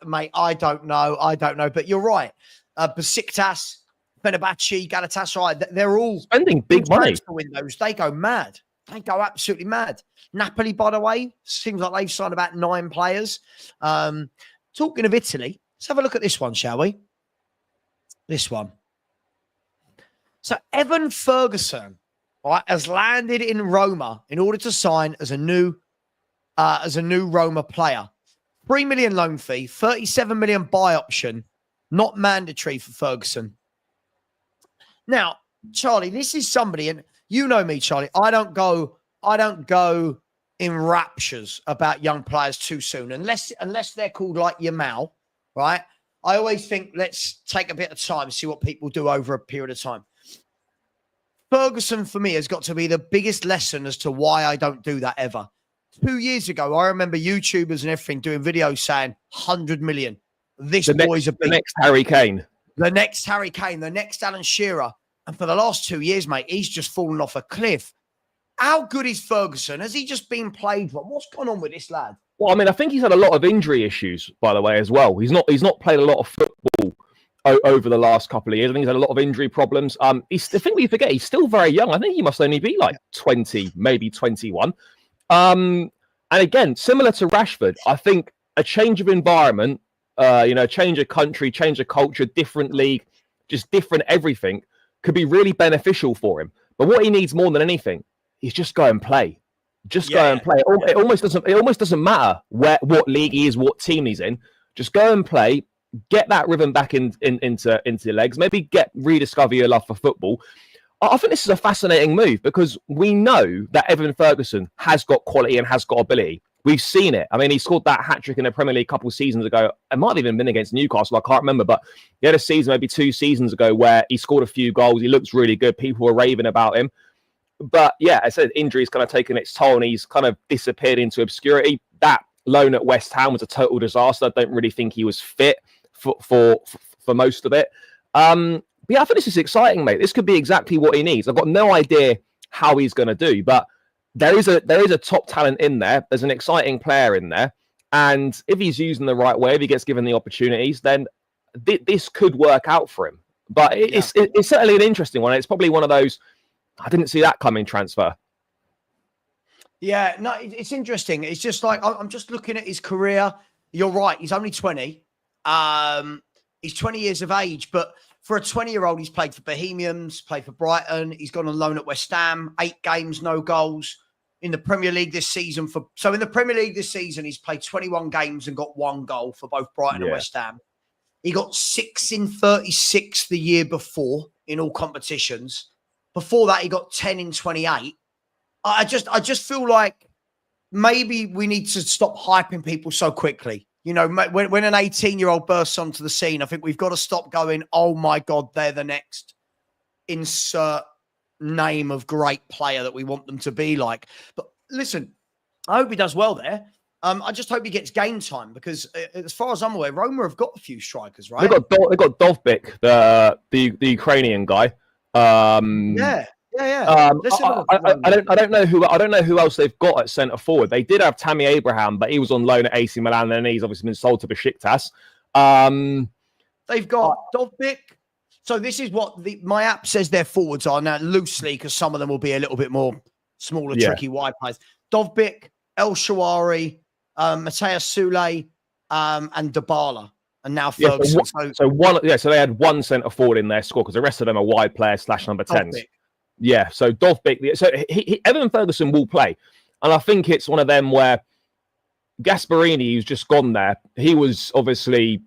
Mate, I don't know. But you're right. Besiktas, Fenerbahce, Galatasaray, they're all spending big money. Windows. They go mad. They go absolutely mad. Napoli, by the way, seems like they've signed about 9 players. Talking of Italy, let's have a look at this one, shall we? This one. So Evan Ferguson right, has landed in Roma in order to sign as a new Roma player. 3 million loan fee, 37 million buy option, not mandatory for Ferguson. Now, Charlie, this is somebody, and you know me, Charlie. I don't go in raptures about young players too soon, unless they're called like Yamal, right? I always think let's take a bit of time, see what people do over a period of time. Ferguson, for me, has got to be the biggest lesson as to why I don't do that ever. 2 years ago, I remember YouTubers and everything doing videos saying 100 million. This boy's a big... The next Harry Kane. The next Harry Kane, the next Alan Shearer. And for the last 2 years, mate, he's just fallen off a cliff. How good is Ferguson? Has he just been played wrong? What's going on with this lad? Well, I mean, I think he's had a lot of injury issues, by the way, as well. He's not played a lot of football over the last couple of years. I think he's had a lot of injury problems. I think we forget he's still very young. I think he must only be like 20, maybe 21. And again, similar to Rashford, I think a change of environment, change of country, change of culture, different league, just different everything could be really beneficial for him. But what he needs more than anything is just go and play. Just go and play. It almost doesn't matter what league he is, what team he's in. Just go and play. Get that rhythm back into your legs. Maybe rediscover your love for football. I think this is a fascinating move because we know that Evan Ferguson has got quality and has got ability. We've seen it. I mean, he scored that hat-trick in the Premier League a couple of seasons ago. It might have even been against Newcastle. I can't remember. But he had a season, maybe 2 seasons ago, where he scored a few goals. He looks really good. People were raving about him. But yeah, I said injury's kind of taken its toll and he's kind of disappeared into obscurity. That loan at West Ham was a total disaster. I don't really think he was fit for most of it. But yeah, I think this is exciting, mate. This could be exactly what he needs. I've got no idea how he's going to do, but there is a top talent in there. There's an exciting player in there. And if he's using the right way, if he gets given the opportunities, then this could work out for him. But it's certainly an interesting one. It's probably one of those, I didn't see that coming transfer. Yeah, no, it's interesting. It's just like, I'm just looking at his career. You're right. He's only 20. He's 20 years of age, but for a 20-year-old, he's played for Bohemians, played for Brighton. He's gone on loan at West Ham, 8 games, no goals. In the Premier League this season, he's played 21 games and got 1 goal for both Brighton and West Ham. He got 6 in 36 the year before in all competitions. Before that, he got 10 in 28. I just feel like maybe we need to stop hyping people so quickly. You know, when an 18-year-old bursts onto the scene, I think we've got to stop going, oh, my God, they're the next insert name of great player that we want them to be like. But listen, I hope he does well there. I just hope he gets game time because as far as I'm aware, Roma have got a few strikers, right? They got Dovbyk, the Ukrainian guy. I don't know who else they've got at centre forward. They did have Tammy Abraham, but he was on loan at AC Milan, and he's obviously been sold to Besiktas. They've got Dovbyk. So this is what my app says their forwards are now loosely, because some of them will be a little bit more smaller, tricky wide players. Dovbyk, El Shawari, Mateus Sule, and Dybala. And now Ferguson. So they had 1 centre forward in their squad because the rest of them are wide players / number 10s. Yeah, so Dovbyk. So Evan Ferguson will play, and I think it's one of them where Gasperini, who's just gone there, he was obviously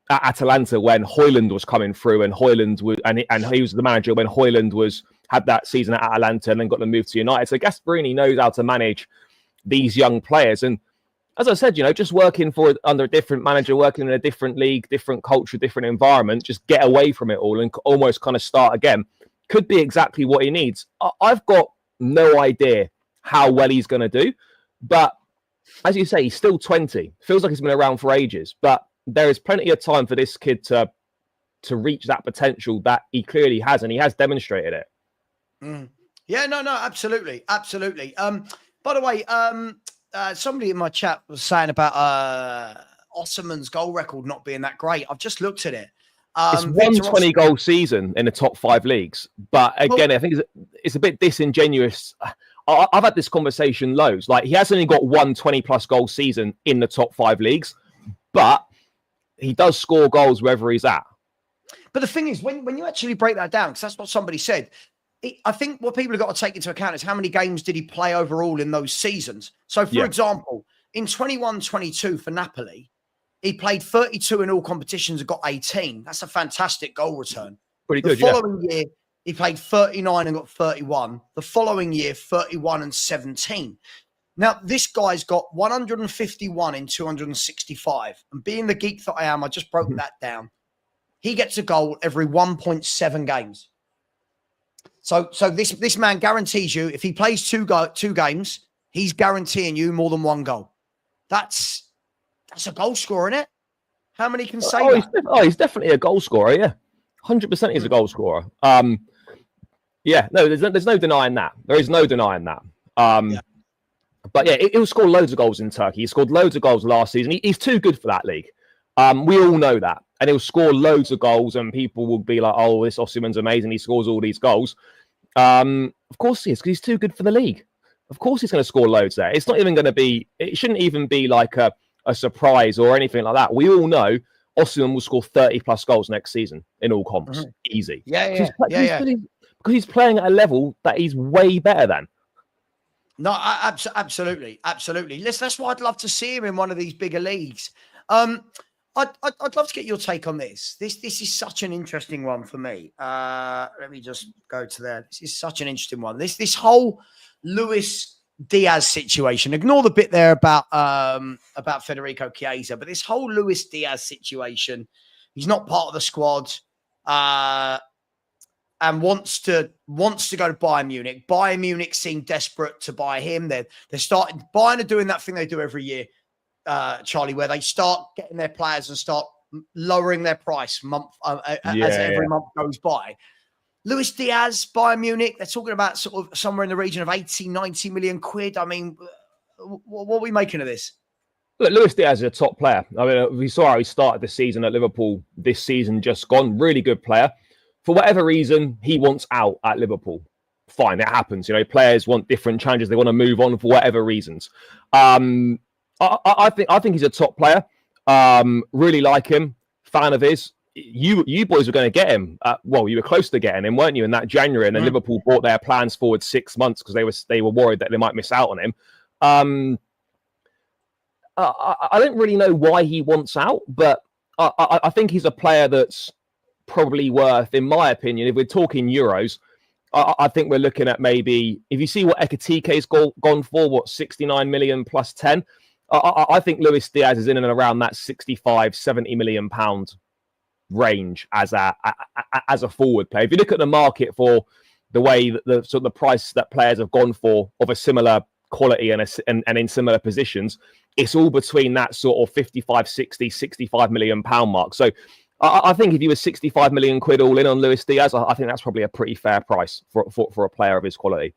at Atalanta when Højlund was coming through, and Højlund was, and he was the manager when Højlund had that season at Atalanta and then got the move to United. So Gasperini knows how to manage these young players, and as I said, just working under a different manager, working in a different league, different culture, different environment, just get away from it all and almost kind of start again. Could be exactly what he needs. I've got no idea how well he's going to do, but as you say, he's still 20. Feels like he's been around for ages, but there is plenty of time for this kid to reach that potential that he clearly has, and he has demonstrated it. Yeah, no, absolutely. By the way, somebody in my chat was saying about Osimhen's goal record not being that great. I've just looked at it. It's 120 goal season in the top 5 leagues. But again, I think it's a bit disingenuous. I've had this conversation loads. Like, he has only got 120 plus goal season in the top 5 leagues, but he does score goals wherever he's at. But the thing is, when you actually break that down, because that's what somebody said, I think what people have got to take into account is how many games did he play overall in those seasons. So, for example, in 21-22 for Napoli, he played 32 in all competitions and got 18. That's a fantastic goal return. Pretty good, The following year, he played 39 and got 31. The following year, 31 and 17. Now, this guy's got 151 in 265. And being the geek that I am, I just broke that down. He gets a goal every 1.7 games. So this man guarantees you, if he plays two games, he's guaranteeing you more than one goal. That's a goal scorer, isn't it? How many can say that? He's definitely a goal scorer, yeah. 100% he's a goal scorer. Yeah, no, there's no denying that. There is no denying that. But yeah, he'll score loads of goals in Turkey. He scored loads of goals last season. He's too good for that league. We all know that. And he'll score loads of goals and people will be like, oh, this Osimhen's amazing. He scores all these goals. Of course he is, because he's too good for the league. Of course he's going to score loads there. It's not even going to be, it shouldn't even be like a surprise or anything like that. We all know Osimhen will score 30 plus goals next season in all comps. Easy. Because he's playing at a level that he's way better than. No, absolutely. Listen, that's why I'd love to see him in one of these bigger leagues. I'd love to get your take on this. This is such an interesting one for me. Let me just go to there. This is such an interesting one. This whole Luis Diaz situation. Ignore the bit there about Federico Chiesa, but this whole Luis Diaz situation. He's not part of the squad, and wants to go to Bayern Munich. Bayern Munich seem desperate to buy him. They're starting. Bayern are doing that thing they do every year, Charlie, where they start getting their players and start lowering their price as every month goes by. Luis Diaz, Bayern Munich, they're talking about sort of somewhere in the region of 80, 90 million quid. I mean, what are we making of this? Look, Luis Diaz is a top player. I mean, we saw how he started the season at Liverpool this season just gone. Really good player. For whatever reason, he wants out at Liverpool. Fine, it happens. You know, players want different challenges. They want to move on for whatever reasons. I think he's a top player. Really like him. Fan of his. You boys were going to get him. Well, you were close to getting him, weren't you, in that January? And then Liverpool brought their plans forward 6 months because they were worried that they might miss out on him. I don't really know why he wants out, but I think he's a player that's probably worth, in my opinion, if we're talking euros, I think we're looking at maybe, if you see what Ekitike's gone for, 69 million plus 10, I think Luis Diaz is in and around that 65, 70 million pound range as a forward player. If you look at the market for the way that the price that players have gone for of a similar quality and in similar positions, it's all between that sort of 55, 60, 65 million pound mark. So I think if you were 65 million quid all in on Luis Diaz, I think that's probably a pretty fair price for a player of his quality.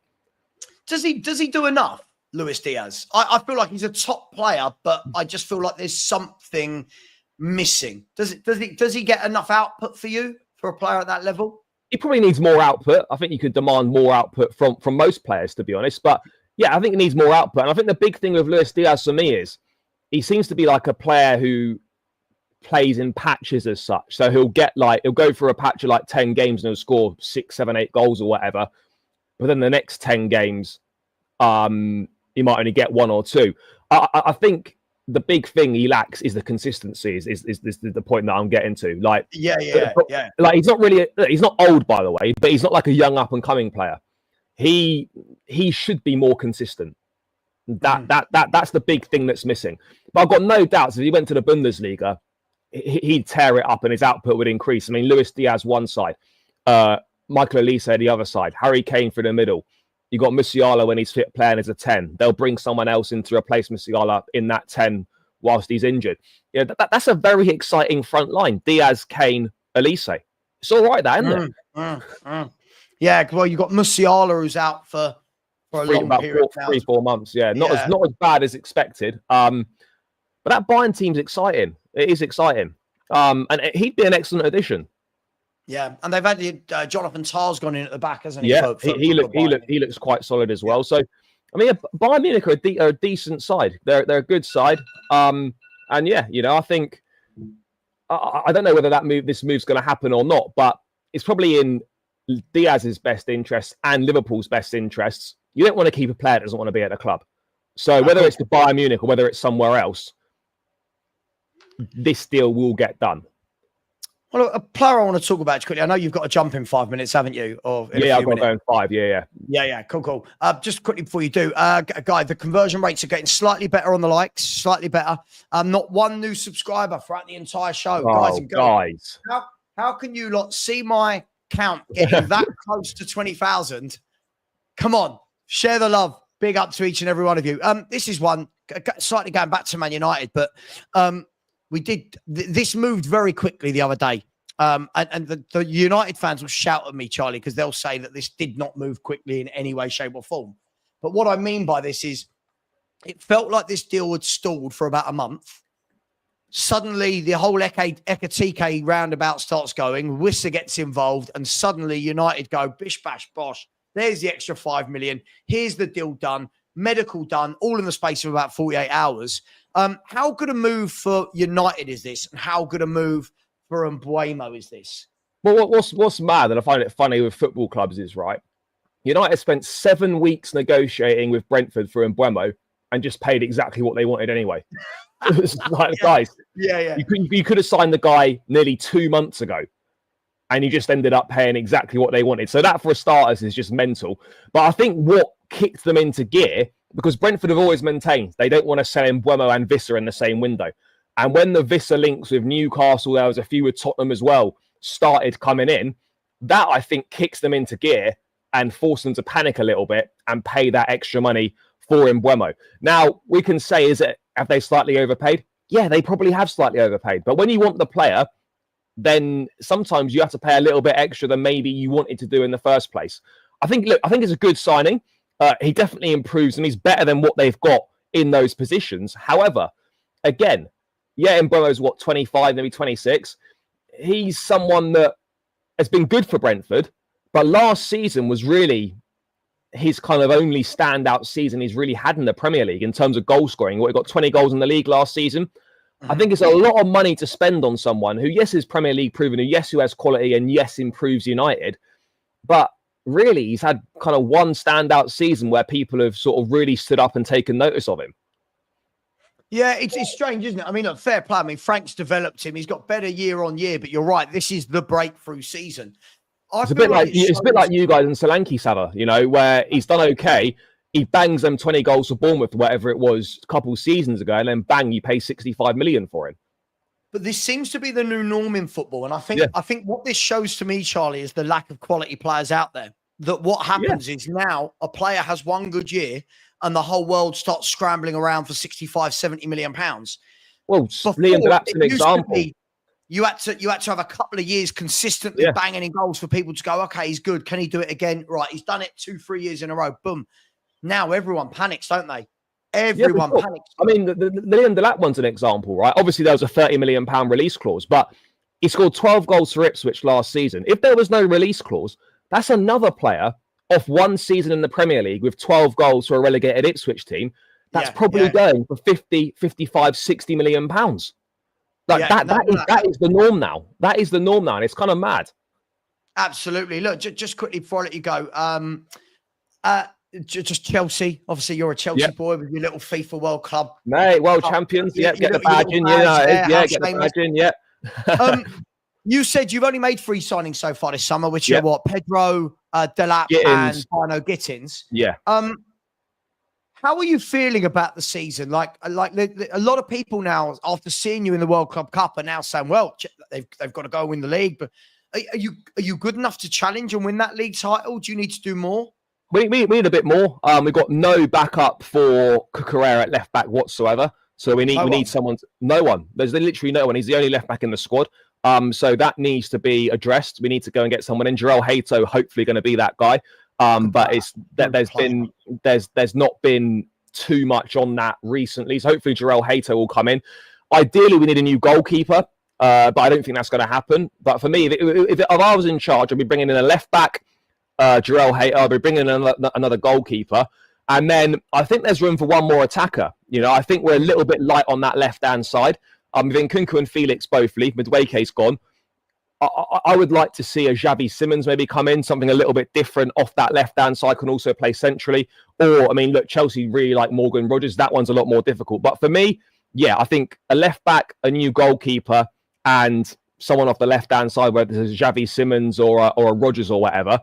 Does he do enough, Luis Diaz? I feel like he's a top player, but I just feel like there's something missing. Does he get enough output for you for a player at that level? He probably needs more output. I think you could demand more output from most players, to be honest. But yeah, I think he needs more output. And I think the big thing with Luis Diaz for me is he seems to be like a player who plays in patches as such. So he'll go for a patch of like 10 games and he'll score 6, 7, 8 goals or whatever. But then the next 10 games, he might only get 1 or 2. I think the big thing he lacks is the consistency. Is the point that I'm getting to? Like, yeah. Like he's not old, by the way, but he's not like a young up and coming player. He should be more consistent. That's the big thing that's missing. But I've got no doubts if he went to the Bundesliga, he'd tear it up and his output would increase. I mean, Luis Diaz one side, Michael Olise the other side, Harry Kane through the middle. You got Musiala when he's fit playing as a 10. They'll bring someone else in to replace Musiala in that 10 whilst he's injured. Yeah, that's a very exciting front line. Diaz, Kane, Olise. It's all right, that, isn't it? Yeah, well, you've got Musiala who's out for a long period now. 3-4 months. Yeah, not as bad as expected. But that Bayern team's exciting. It is exciting. And he'd be an excellent addition. Yeah, and they've had Jonathan Tar's gone in at the back, hasn't he? Yeah, he looks quite solid as well. So, I mean, Bayern Munich are a decent side. They're a good side. And yeah, you know, I think I don't know whether this move's going to happen or not, but it's probably in Diaz's best interests and Liverpool's best interests, you don't want to keep a player that doesn't want to be at the club. So whether it's the Bayern Munich or whether it's somewhere else, this deal will get done. Well, a player I want to talk about quickly. I know you've got to jump in 5 minutes, haven't you? Or yeah, I've got to go in 5. Yeah. Cool. Just quickly before you do, Guy, the conversion rates are getting slightly better on the likes, slightly better. Not one new subscriber throughout the entire show, guys and girls. How can you lot see my count getting that close to 20,000? Come on, share the love. Big up to each and every one of you. This is one slightly going back to Man United, but we did this moved very quickly the other day. And the United fans will shout at me, Charlie, because they'll say that this did not move quickly in any way, shape, or form. But what I mean by this is it felt like this deal had stalled for about a month. Suddenly, the whole Ekitike roundabout starts going. Wissa gets involved, and suddenly United go, bish, bash, bosh. There's the extra 5 million. Here's the deal done. Medical done, all in the space of about 48 hours. How good a move for United is this? And how good a move for Mbeumo is this? Well, what's mad, and I find it funny with football clubs is, right, United spent 7 weeks negotiating with Brentford for Mbeumo and just paid exactly what they wanted anyway. Guys, you could have signed the guy nearly 2 months ago, and you just ended up paying exactly what they wanted. So that, for starters, is just mental. But I think what kicked them into gear, because Brentford have always maintained they don't want to sell Mbeumo and Wissa in the same window. And when the Wissa links with Newcastle, there was a few with Tottenham as well, started coming in, that I think kicks them into gear and forced them to panic a little bit and pay that extra money for Mbeumo. Now, we can say, have they slightly overpaid? Yeah, they probably have slightly overpaid. But when you want the player, then sometimes you have to pay a little bit extra than maybe you wanted to do in the first place. I think it's a good signing. He definitely improves, and he's better than what they've got in those positions. However, again, Mbeumo's 25, maybe 26. He's someone that has been good for Brentford, but last season was really his kind of only standout season he's really had in the Premier League in terms of goal scoring. He got 20 goals in the league last season. I think it's a lot of money to spend on someone who, yes, is Premier League proven, who has quality and, yes, improves United. But really, he's had kind of one standout season where people have sort of really stood up and taken notice of him. Yeah, it's strange, isn't it? I mean, look, fair play. I mean, Frank's developed him. He's got better year on year, but you're right. This is the breakthrough season. It's a bit like you guys in Solanke, Savva, where he's done okay. He bangs them 20 goals for Bournemouth, whatever it was, a couple of seasons ago, and then bang, you pay 65 million for him. But this seems to be the new norm in football. And I think what this shows to me, Charlie, is the lack of quality players out there. That what happens is now a player has one good year and the whole world starts scrambling around for 65, 70 million pounds. Well, Liam Delap's an example. You had to have a couple of years consistently banging in goals for people to go, okay, he's good. Can he do it again? Right, he's done it 2-3 years in a row. Boom. Now everyone panics, don't they? Everyone panics. I mean, the Liam Delap one's an example, right? Obviously, there was a £30 million release clause, but he scored 12 goals for Ipswich last season. If there was no release clause, that's another player off one season in the Premier League with 12 goals for a relegated Ipswich team. That's probably going for 50, 55, 60 million pounds. That is the norm now. That is the norm now, and it's kind of mad. Absolutely. Look, just quickly before I let you go, just Chelsea. Obviously, you're a Chelsea boy with your little FIFA World Club. Mate, world champions. Get the badge in. Get the badge in. You said you've only made 3 signings so far this summer, which are what? Pedro, Delap, and Bruno Gittins. Yeah. How are you feeling about the season? Like a lot of people now, after seeing you in the World Club Cup, are now saying, well, they've got to go win the league. But are you good enough to challenge and win that league title? Do you need to do more? We need a bit more. We've got no backup for Cucurella at left back whatsoever. So we need someone. No one. There's literally no one. He's the only left back in the squad. So that needs to be addressed. We need to go and get someone in. Jarell Hato, hopefully going to be that guy. But there's not been too much on that recently. So hopefully Jarell Hato will come in. Ideally, we need a new goalkeeper. But I don't think that's going to happen. But for me, if I was in charge, I'd be bringing in a left back, Jarell Hato. I'd be bringing in another goalkeeper. And then I think there's room for one more attacker. I think we're a little bit light on that left-hand side. With Nkunku and Felix both leave, Madueke's gone. I would like to see a Xavi Simons maybe come in, something a little bit different off that left-hand side, can also play centrally. Or, I mean, look, Chelsea really like Morgan Rogers. That one's a lot more difficult. But for me, yeah, I think a left-back, a new goalkeeper, and someone off the left-hand side, whether it's a Xavi Simons or a Rogers or whatever.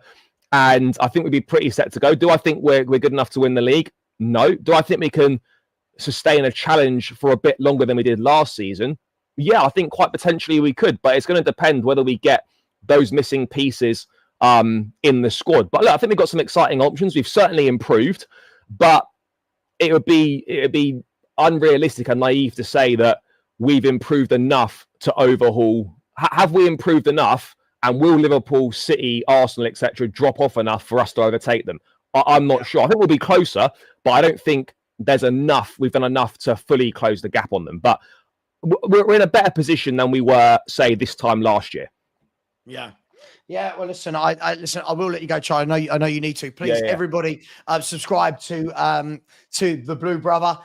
And I think we'd be pretty set to go. Do I think we're good enough to win the league? No. Do I think we can sustain a challenge for a bit longer than we did last season? Yeah, I think quite potentially we could, but it's going to depend whether we get those missing pieces in the squad. But look, I think we've got some exciting options. We've certainly improved, but it would be unrealistic and naive to say that we've improved enough to overhaul. Have we improved enough? And will Liverpool, City, Arsenal, etc., drop off enough for us to overtake them? I'm not sure. I think we'll be closer, but I don't think there's enough. We've done enough to fully close the gap on them. But we're in a better position than we were, say, this time last year. Yeah. Yeah, well, listen, I will let you go, Charlie. I know you need to. Please, everybody, subscribe to the Blue Brother.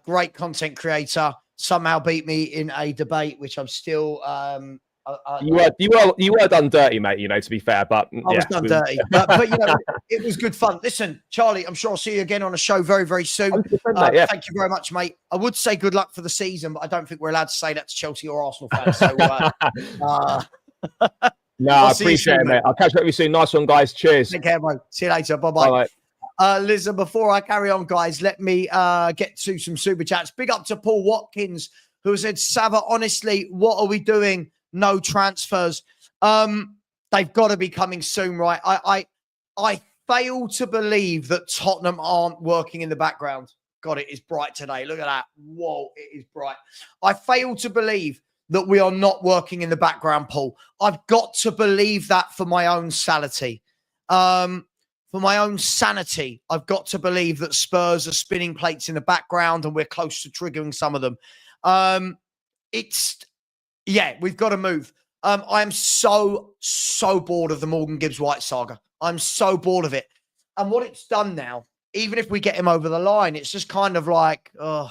Great content creator. Somehow beat me in a debate, which I'm still. You were done dirty, mate. You know, to be fair, but I was done dirty. But you know, it was good fun. Listen, Charlie, I'm sure I'll see you again on a show very, very soon. Thank you very much, mate. I would say good luck for the season, but I don't think we're allowed to say that to Chelsea or Arsenal fans. So, no, I appreciate it, mate. I'll catch up with you soon. Nice one, guys. Cheers. Take care, bro. See you later. Bye-bye. Listen, before I carry on, guys, let me get to some super chats. Big up to Paul Watkins, who said, Savva, honestly, what are we doing? No transfers. They've got to be coming soon, right? I fail to believe that Tottenham aren't working in the background. God, it is bright today. Look at that. Whoa, it is bright. I fail to believe that we are not working in the background, Paul. I've got to believe that for my own sanity. For my own sanity, I've got to believe that Spurs are spinning plates in the background and we're close to triggering some of them. We've got to move. I am so bored of the Morgan Gibbs-White saga. I'm so bored of it. And what it's done now, even if we get him over the line, it's just kind of like, oh,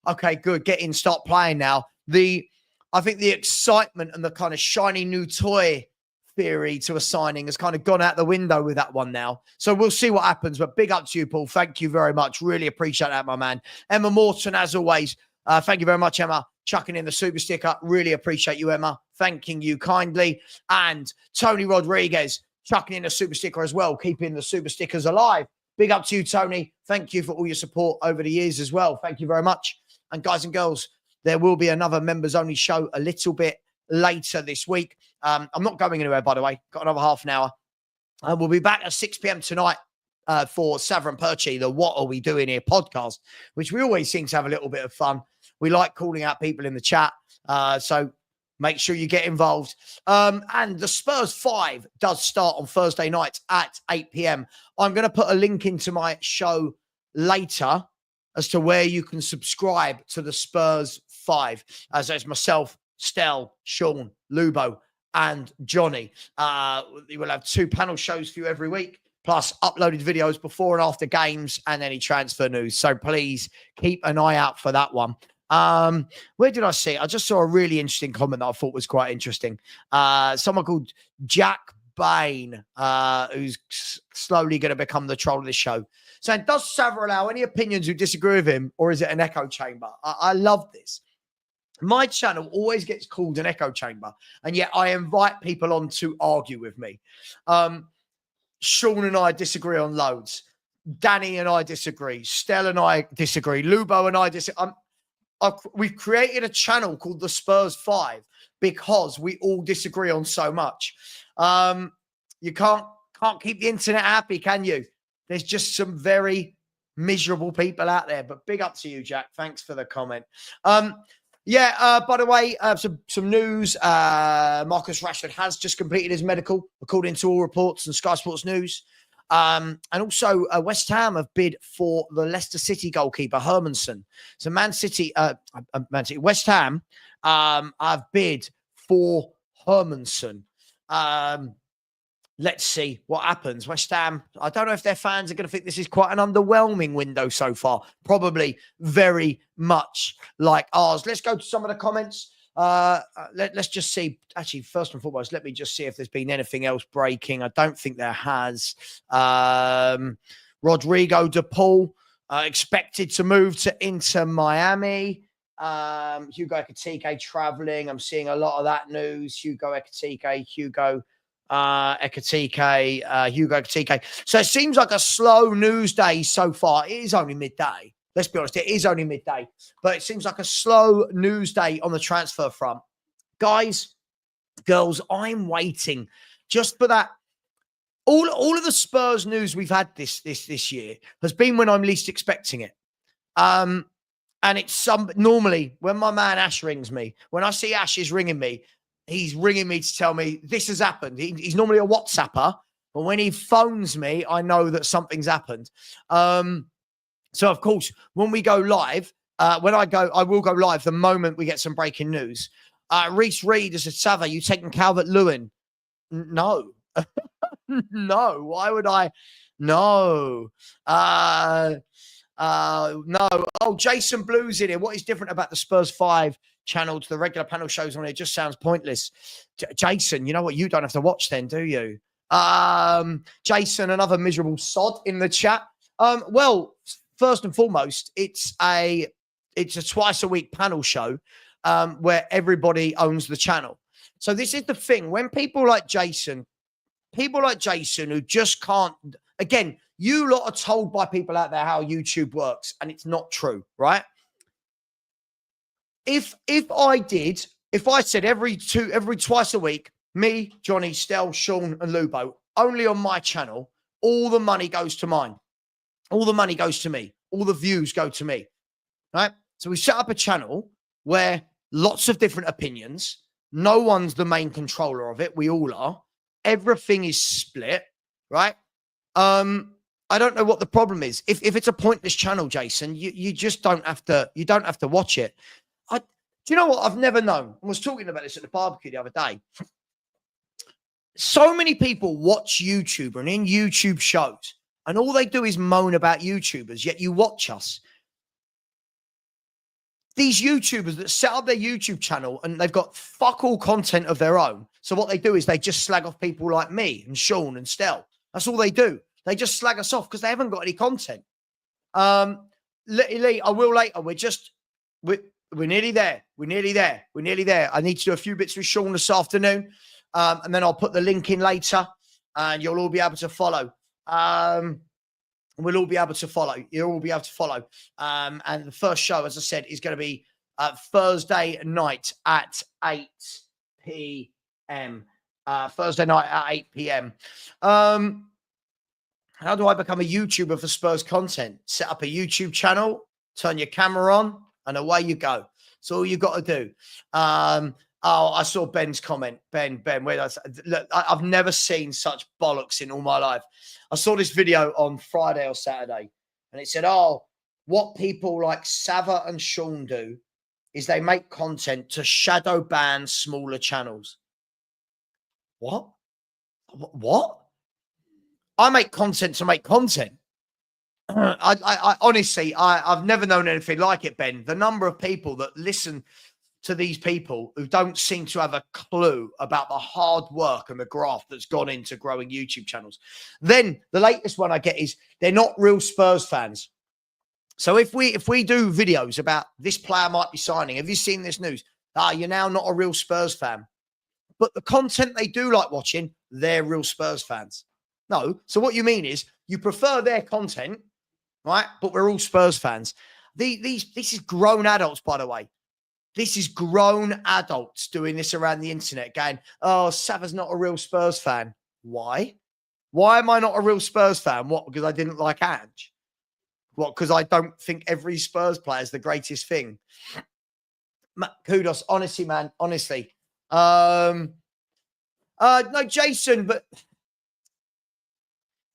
okay, good. Get in, start playing now. I think the excitement and the kind of shiny new toy theory to a signing has kind of gone out the window with that one now. So we'll see what happens. But big up to you, Paul. Thank you very much. Really appreciate that, my man. Emma Morton, as always. Thank you very much, Emma. Chucking in the super sticker. Really appreciate you, Emma. Thanking you kindly. And Tony Rodriguez chucking in a super sticker as well, keeping the super stickers alive. Big up to you, Tony. Thank you for all your support over the years as well. Thank you very much. And guys and girls, there will be another members-only show a little bit later this week. I'm not going anywhere, by the way. Got another half an hour. We'll be back at 6 p.m. tonight for Savva and Perchi, the What Are We Doing Here podcast, which we always seem to have a little bit of fun. We like calling out people in the chat. So make sure you get involved. And the Spurs 5 does start on Thursday night at 8 p.m. I'm going to put a link into my show later as to where you can subscribe to the Spurs 5. As there's myself, Stel, Sean, Lubo, and Johnny. We will have 2 panel shows for you every week, plus uploaded videos before and after games and any transfer news. So please keep an eye out for that one. Where did I see it? I just saw a really interesting comment that I thought was quite interesting. Someone called Jack Bain, who's slowly going to become the troll of the show, saying, does Savva allow any opinions who disagree with him, or is it an echo chamber? I love this. My channel always gets called an echo chamber, and yet I invite people on to argue with me. Sean and I disagree on loads. Danny and I disagree. Stel and I disagree. Lubo and I disagree. We've created a channel called the Spurs 5 because we all disagree on so much. You can't keep the internet happy, can you? There's just some very miserable people out there. But big up to you, Jack. Thanks for the comment. By the way, some news. Marcus Rashford has just completed his medical, according to all reports and Sky Sports News. And also, West Ham have bid for the Leicester City goalkeeper, Hermanson. So West Ham have bid for Hermanson. Let's see what happens. West Ham, I don't know if their fans are going to think this is quite an underwhelming window so far. Probably very much like ours. Let's go to some of the comments. Let's just see. Actually, first and foremost, let me just see if there's been anything else breaking. I don't think there has. Rodrigo de Paul expected to move to Inter Miami. Hugo Ekitike traveling. I'm seeing a lot of that news. Hugo Ekitike. So it seems like a slow news day so far. It is only midday. Let's be honest, it is only midday. But it seems like a slow news day on the transfer front. Guys, girls, I'm waiting just for that. All of the Spurs news we've had this year has been when I'm least expecting it. And it's normally when my man Ash rings me, when I see Ash is ringing me, he's ringing me to tell me this has happened. He's normally a WhatsApper, but when he phones me, I know that something's happened. So, of course, when we go live, I will go live the moment we get some breaking news. Reece Reed has said, Savva, you taking Calvert-Lewin? No. No. Why would I? No. No. Oh, Jason Blue's in here. What is different about the Spurs 5 channel to the regular panel shows on it? It just sounds pointless. Jason, you know what? You don't have to watch then, do you? Jason, another miserable sod in the chat. Well, first and foremost, it's a twice a week panel show where everybody owns the channel. So this is the thing. When people like Jason who just can't, again, you lot are told by people out there how YouTube works, and it's not true, right? If I said every twice a week, me, Johnny, Stel, Sean, and Lubo, only on my channel, all the money goes to mine. All the money goes to me. All the views go to me, right? So we set up a channel where lots of different opinions. No one's the main controller of it. We all are. Everything is split, right? I don't know what the problem is. If it's a pointless channel, Jason, you just don't have to watch it. Do you know what? I've never known. I was talking about this at the barbecue the other day. So many people watch YouTube and in YouTube shows, and all they do is moan about YouTubers, yet you watch us. These YouTubers that set up their YouTube channel and they've got fuck all content of their own. So what they do is they just slag off people like me and Sean and Stel. That's all they do. They just slag us off because they haven't got any content. Lee, I will later. We're nearly there. We're nearly there. I need to do a few bits with Sean this afternoon. And then I'll put the link in later and you'll all be able to follow. We'll all be able to follow. You'll all be able to follow. And the first show, as I said, is going to be Thursday night at 8 p.m. Thursday night at 8 p.m. How do I become a YouTuber for Spurs content? Set up a YouTube channel, turn your camera on, and away you go. That's all you got to do. I saw Ben's comment. Ben, look, I've never seen such bollocks in all my life. I saw this video on Friday or Saturday, and it said, what people like Savva and Sean do is they make content to shadow ban smaller channels. What? I make content to make content. I honestly, I've never known anything like it, Ben. The number of people that listen to these people who don't seem to have a clue about the hard work and the graft that's gone into growing YouTube channels. Then the latest one I get is they're not real Spurs fans. So if we do videos about this player might be signing, have you seen this news? You're now not a real Spurs fan. But the content they do like watching, they're real Spurs fans. No. So what you mean is you prefer their content, right? But we're all Spurs fans. This is grown adults, by the way. This is grown adults doing this around the internet going, Savva's not a real Spurs fan. Why? Why am I not a real Spurs fan? What? Because I didn't like Ange? What? Because I don't think every Spurs player is the greatest thing? Kudos. Honestly, man. Honestly. No, Jason, but...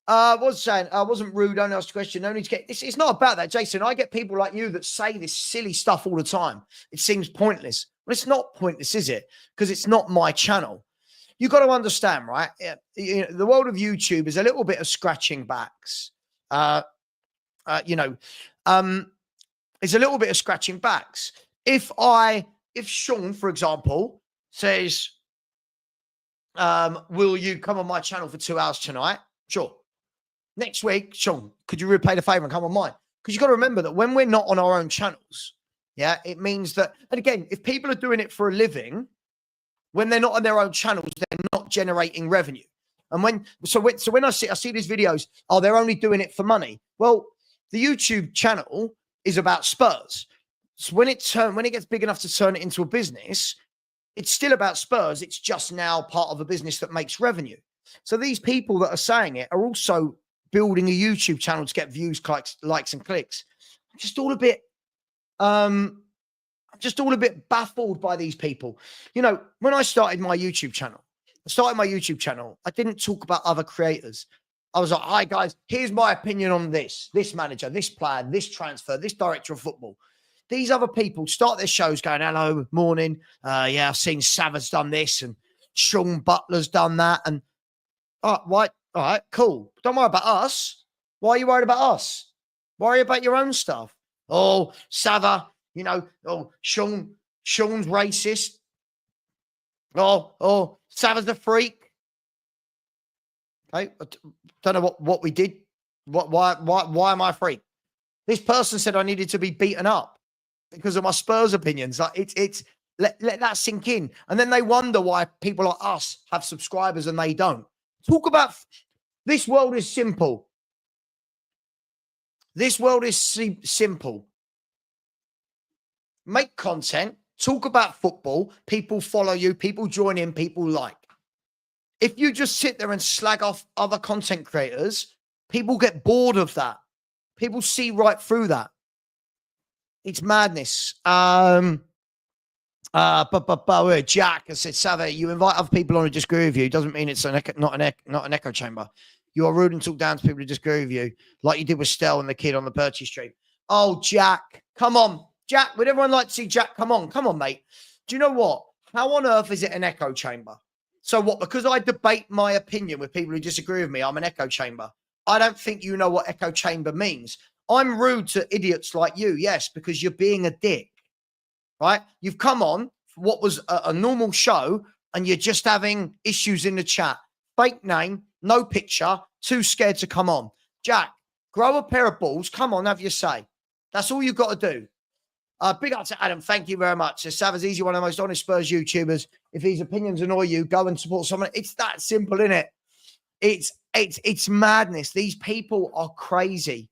I was saying, I wasn't rude. I only asked a question. No need to get... It's not about that, Jason. I get people like you that say this silly stuff all the time. It seems pointless. Well, it's not pointless, is it? Because it's not my channel. You've got to understand, right? The world of YouTube is a little bit of scratching backs. It's a little bit of scratching backs. If I if Sean, for example, says, will you come on my channel for 2 hours tonight? Sure. Next week, Sean, could you repay the favor and come on mine? Because you've got to remember that when we're not on our own channels, yeah, it means that, and again, if people are doing it for a living, when they're not on their own channels, they're not generating revenue. And when I see these videos, oh, they're only doing it for money. Well, the YouTube channel is about Spurs. So when it gets big enough to turn it into a business, it's still about Spurs. It's just now part of a business that makes revenue. So these people that are saying it are also building a YouTube channel to get views, likes, and clicks. I'm just all a bit baffled by these people. You know, when I started my YouTube channel, I didn't talk about other creators. I was like, hi guys, here's my opinion on this manager, this player, this transfer, this director of football. These other people start their shows going, hello, morning. Yeah, I've seen Savva's done this and Sean Butler's done that. And all right, cool. Don't worry about us. Why are you worried about us? Worry about your own stuff. Oh, Savva, you know, oh, Sean's racist. Oh, Savva's a freak. Okay, I don't know what we did. Why am I a freak? This person said I needed to be beaten up because of my Spurs opinions. Like let that sink in. And then they wonder why people like us have subscribers and they don't. Talk about this world is simple. This world is simple. Make content, talk about football, people follow you, people join in, people like. If you just sit there and slag off other content creators, people get bored of that. People see right through that. It's madness. Jack, I said, Savva, you invite other people on to disagree with you. Doesn't mean it's not an echo chamber. You are rude and talk down to people who disagree with you, like you did with Stell and the kid on the Purchase stream. Oh, Jack, come on. Jack, would everyone like to see Jack? Come on, mate. Do you know what? How on earth is it an echo chamber? So what? Because I debate my opinion with people who disagree with me, I'm an echo chamber. I don't think you know what echo chamber means. I'm rude to idiots like you, yes, because you're being a dick, right? You've come on for what was a normal show and you're just having issues in the chat. Fake name, no picture, too scared to come on. Jack, grow a pair of balls. Come on, have your say. That's all you've got to do. Big up to Adam. Thank you very much. Savva's easy, one of the most honest Spurs YouTubers. If his opinions annoy you, go and support someone. It's that simple, isn't it? It's madness. These people are crazy.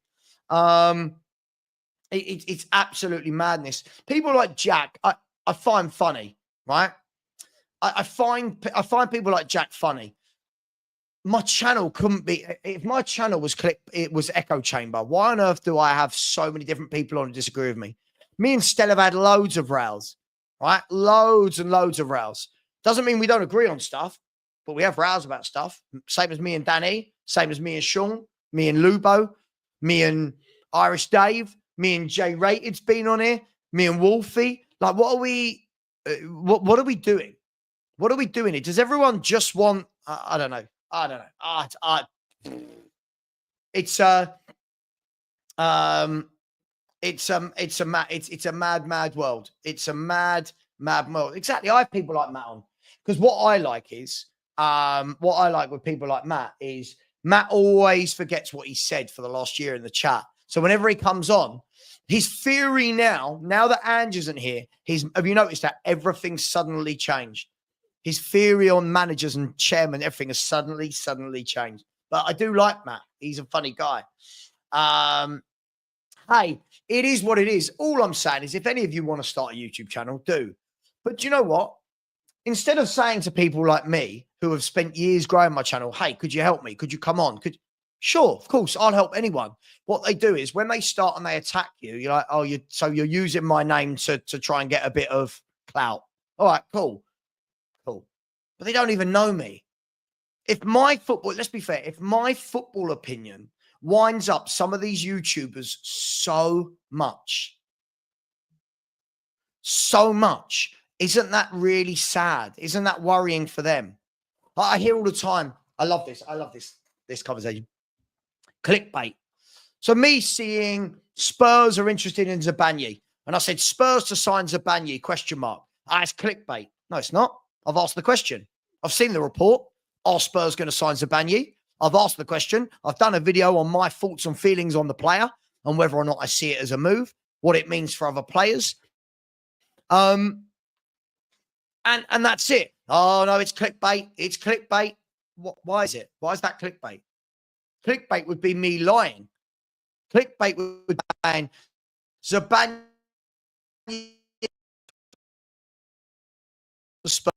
It's absolutely madness. People like Jack, I find funny, right? I find people like Jack funny. My channel couldn't be, if my channel was it was echo chamber. Why on earth do I have so many different people on who disagree with me? Me and Stella have had loads of rows, right? Loads and loads of rows. Doesn't mean we don't agree on stuff, but we have rows about stuff. Same as me and Danny, same as me and Sean, me and Lubo, me and Irish Dave, me and Jay Rated's been on here, me and Wolfie. Like, what are we doing? What are we doing here? Does everyone just want, I don't know. It's a mad world. It's a mad world. Exactly. I have people like Matt on because what I like with people like Matt is Matt always forgets what he said for the last year in the chat. So whenever he comes on, his theory now that Ange isn't here, have you noticed that everything's suddenly changed? His theory on managers and chairman, everything has suddenly changed. But I do like Matt. He's a funny guy. Hey, it is what it is. All I'm saying is if any of you want to start a YouTube channel, do. But do you know what? Instead of saying to people like me who have spent years growing my channel, hey, could you help me? Could you come on? Sure, of course, I'll help anyone. What they do is when they start and they attack you, you're like, oh, you're using my name to try and get a bit of clout. All right, cool. But they don't even know me. Let's be fair, if my football opinion winds up some of these YouTubers so much, isn't that really sad? Isn't that worrying for them? I hear all the time, I love this conversation. Clickbait. So me seeing Spurs are interested in Zabanyi, and I said Spurs to sign Zabanyi, question mark. It's clickbait. No, it's not. I've asked the question. I've seen the report. Are Spurs going to sign Zabanyi? I've asked the question. I've done a video on my thoughts and feelings on the player and whether or not I see it as a move, what it means for other players. And that's it. Oh, no, it's clickbait. It's clickbait. Why is it? Why is that clickbait? Clickbait would be me lying. Clickbait would be saying, Zabanyi Spurs.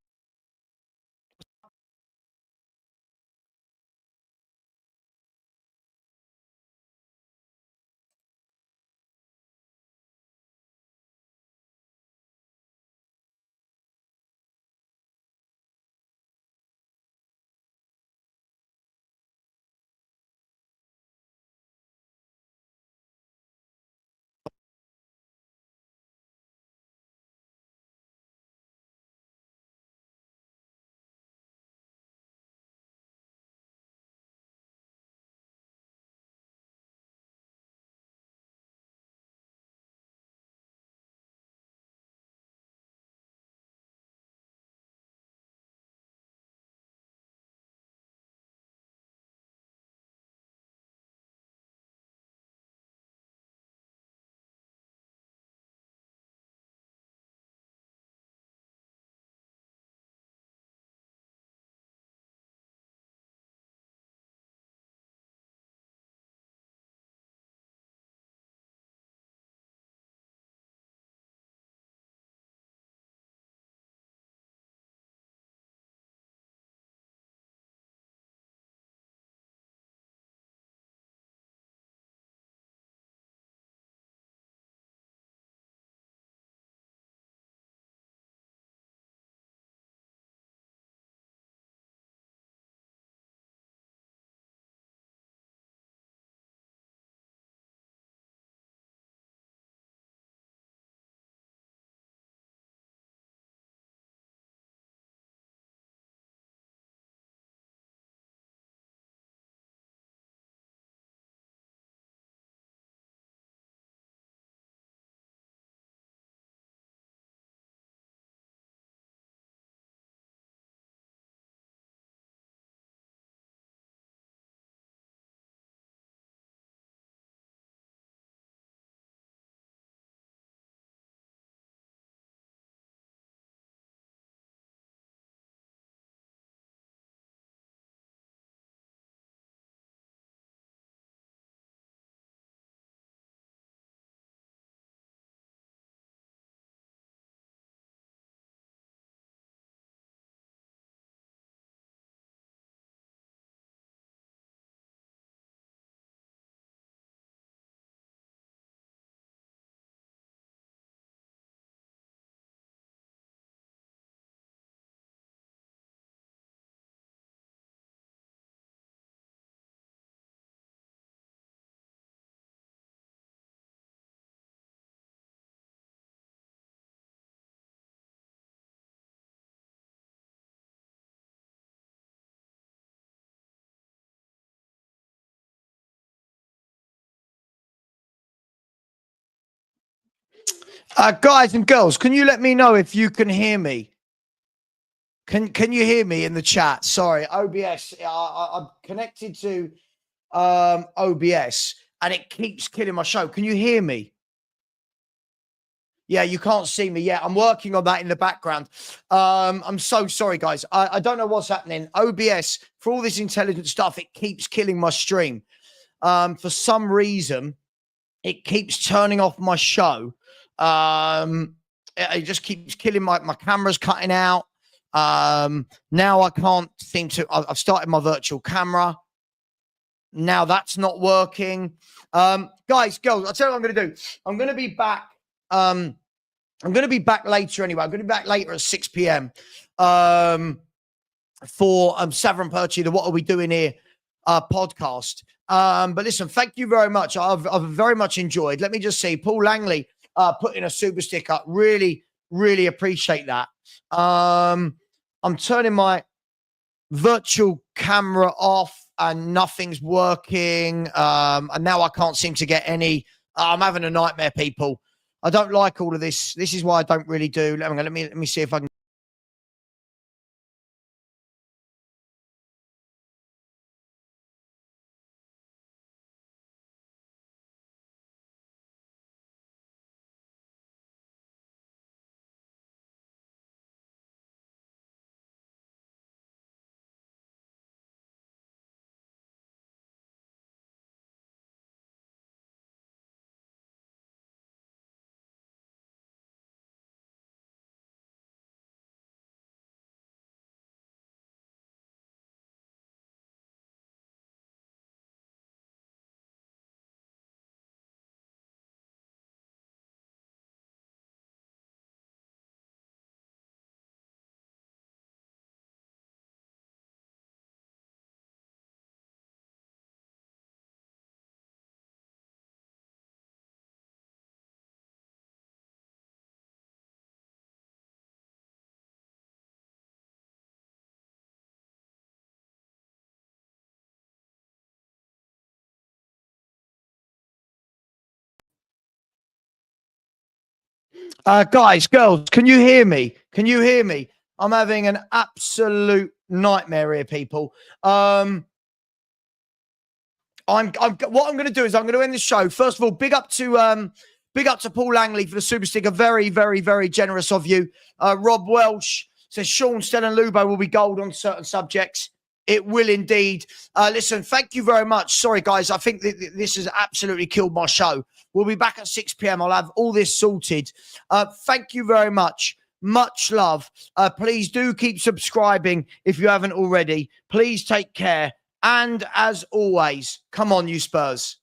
Guys and girls, can you let me know if you can hear me? Can you hear me in the chat? Sorry, OBS. I'm connected to OBS and it keeps killing my show. Can you hear me? Yeah, you can't see me yet. I'm working on that in the background. I'm so sorry, guys. I don't know what's happening. OBS, for all this intelligent stuff, it keeps killing my stream. For some reason, it keeps turning off my show. It just keeps killing my camera's cutting out. Now I can't seem to. I've started my virtual camera. Now that's not working. Guys, girls, I'll tell you what I'm going to do. I'm going to be back. I'm going to be back later anyway. I'm going to be back later at 6 p.m. For Savva and Perchi, the What Are We Doing Here podcast. But listen, thank you very much. I've very much enjoyed. Let me just see. Paul Langley put in a super sticker. Really, really appreciate that. I'm turning my virtual camera off and nothing's working. And now I can't seem to get any. I'm having a nightmare, people. I don't like all of this. This is why I don't really do. Let me see if I can. Guys, girls, can you hear me? Can you hear me? I'm having an absolute nightmare here, people. What I'm going to do is I'm going to end the show. First of all, big up to Paul Langley for the super sticker. Very, very, very generous of you. Rob Welsh says Sean, Stel and Lubo will be gold on certain subjects. It will indeed. Listen, thank you very much. Sorry, guys. I think this has absolutely killed my show. We'll be back at 6 p.m. I'll have all this sorted. Thank you very much. Much love. Please do keep subscribing if you haven't already. Please take care. And as always, come on, you Spurs.